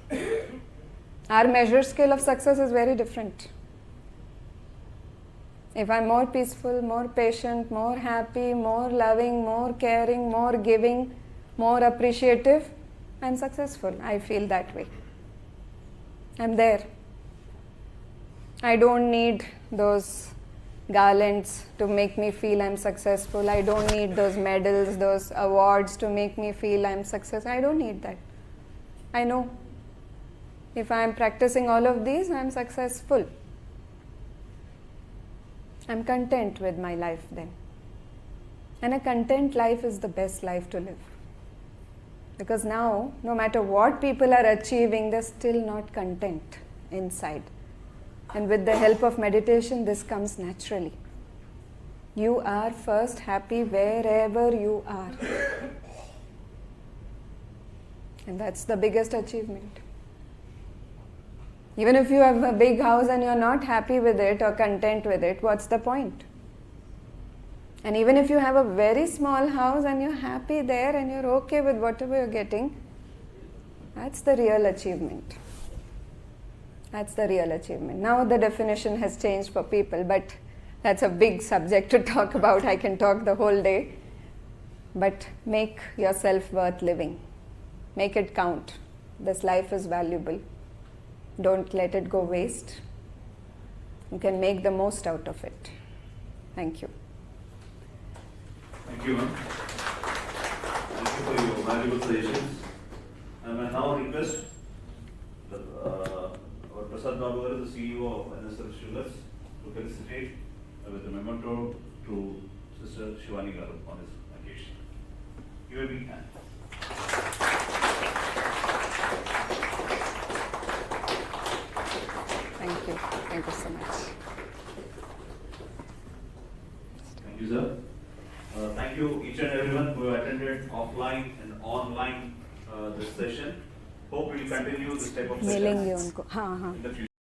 C: Our measure scale of success is very different. If I'm more peaceful, more patient, more happy, more loving, more caring, more giving, more appreciative, I'm successful. I feel that way. I'm there. I don't need those garlands to make me feel I'm successful. I don't need those medals, those awards to make me feel I'm successful. I don't need that. I know if I'm practicing all of these, I'm successful. I'm content with my life then. And a content life is the best life to live. Because now, no matter what people are achieving, they're still not content inside. And with the help of meditation, this comes naturally. You are first happy wherever you are. And that's the biggest achievement. Even if you have a big house and you're not happy with it or content with it, what's the point? And even if you have a very small house and you're happy there and you're okay with whatever you're getting, that's the real achievement. That's the real achievement. Now the definition has changed for people, but that's a big subject to talk about. I can talk the whole day. But make yourself worth living. Make it count. This life is valuable. Don't let it go waste. You can make the most out of it. Thank you.
A: Thank you, ma'am. Thank you for your valuable suggestions. And I now request our Prasad Babu, the CEO of NSL Shivlas, to felicitate with a memento to Sister Shivani Garu on his occasion. Give a big hand.
C: Thank you. Thank you so much.
A: Thank you, sir. Thank Thank you each and everyone who attended offline and online this session. Hope we will continue this type of
C: मिलेंगे
A: sessions
C: उनको हाँ हाँ
A: in the future.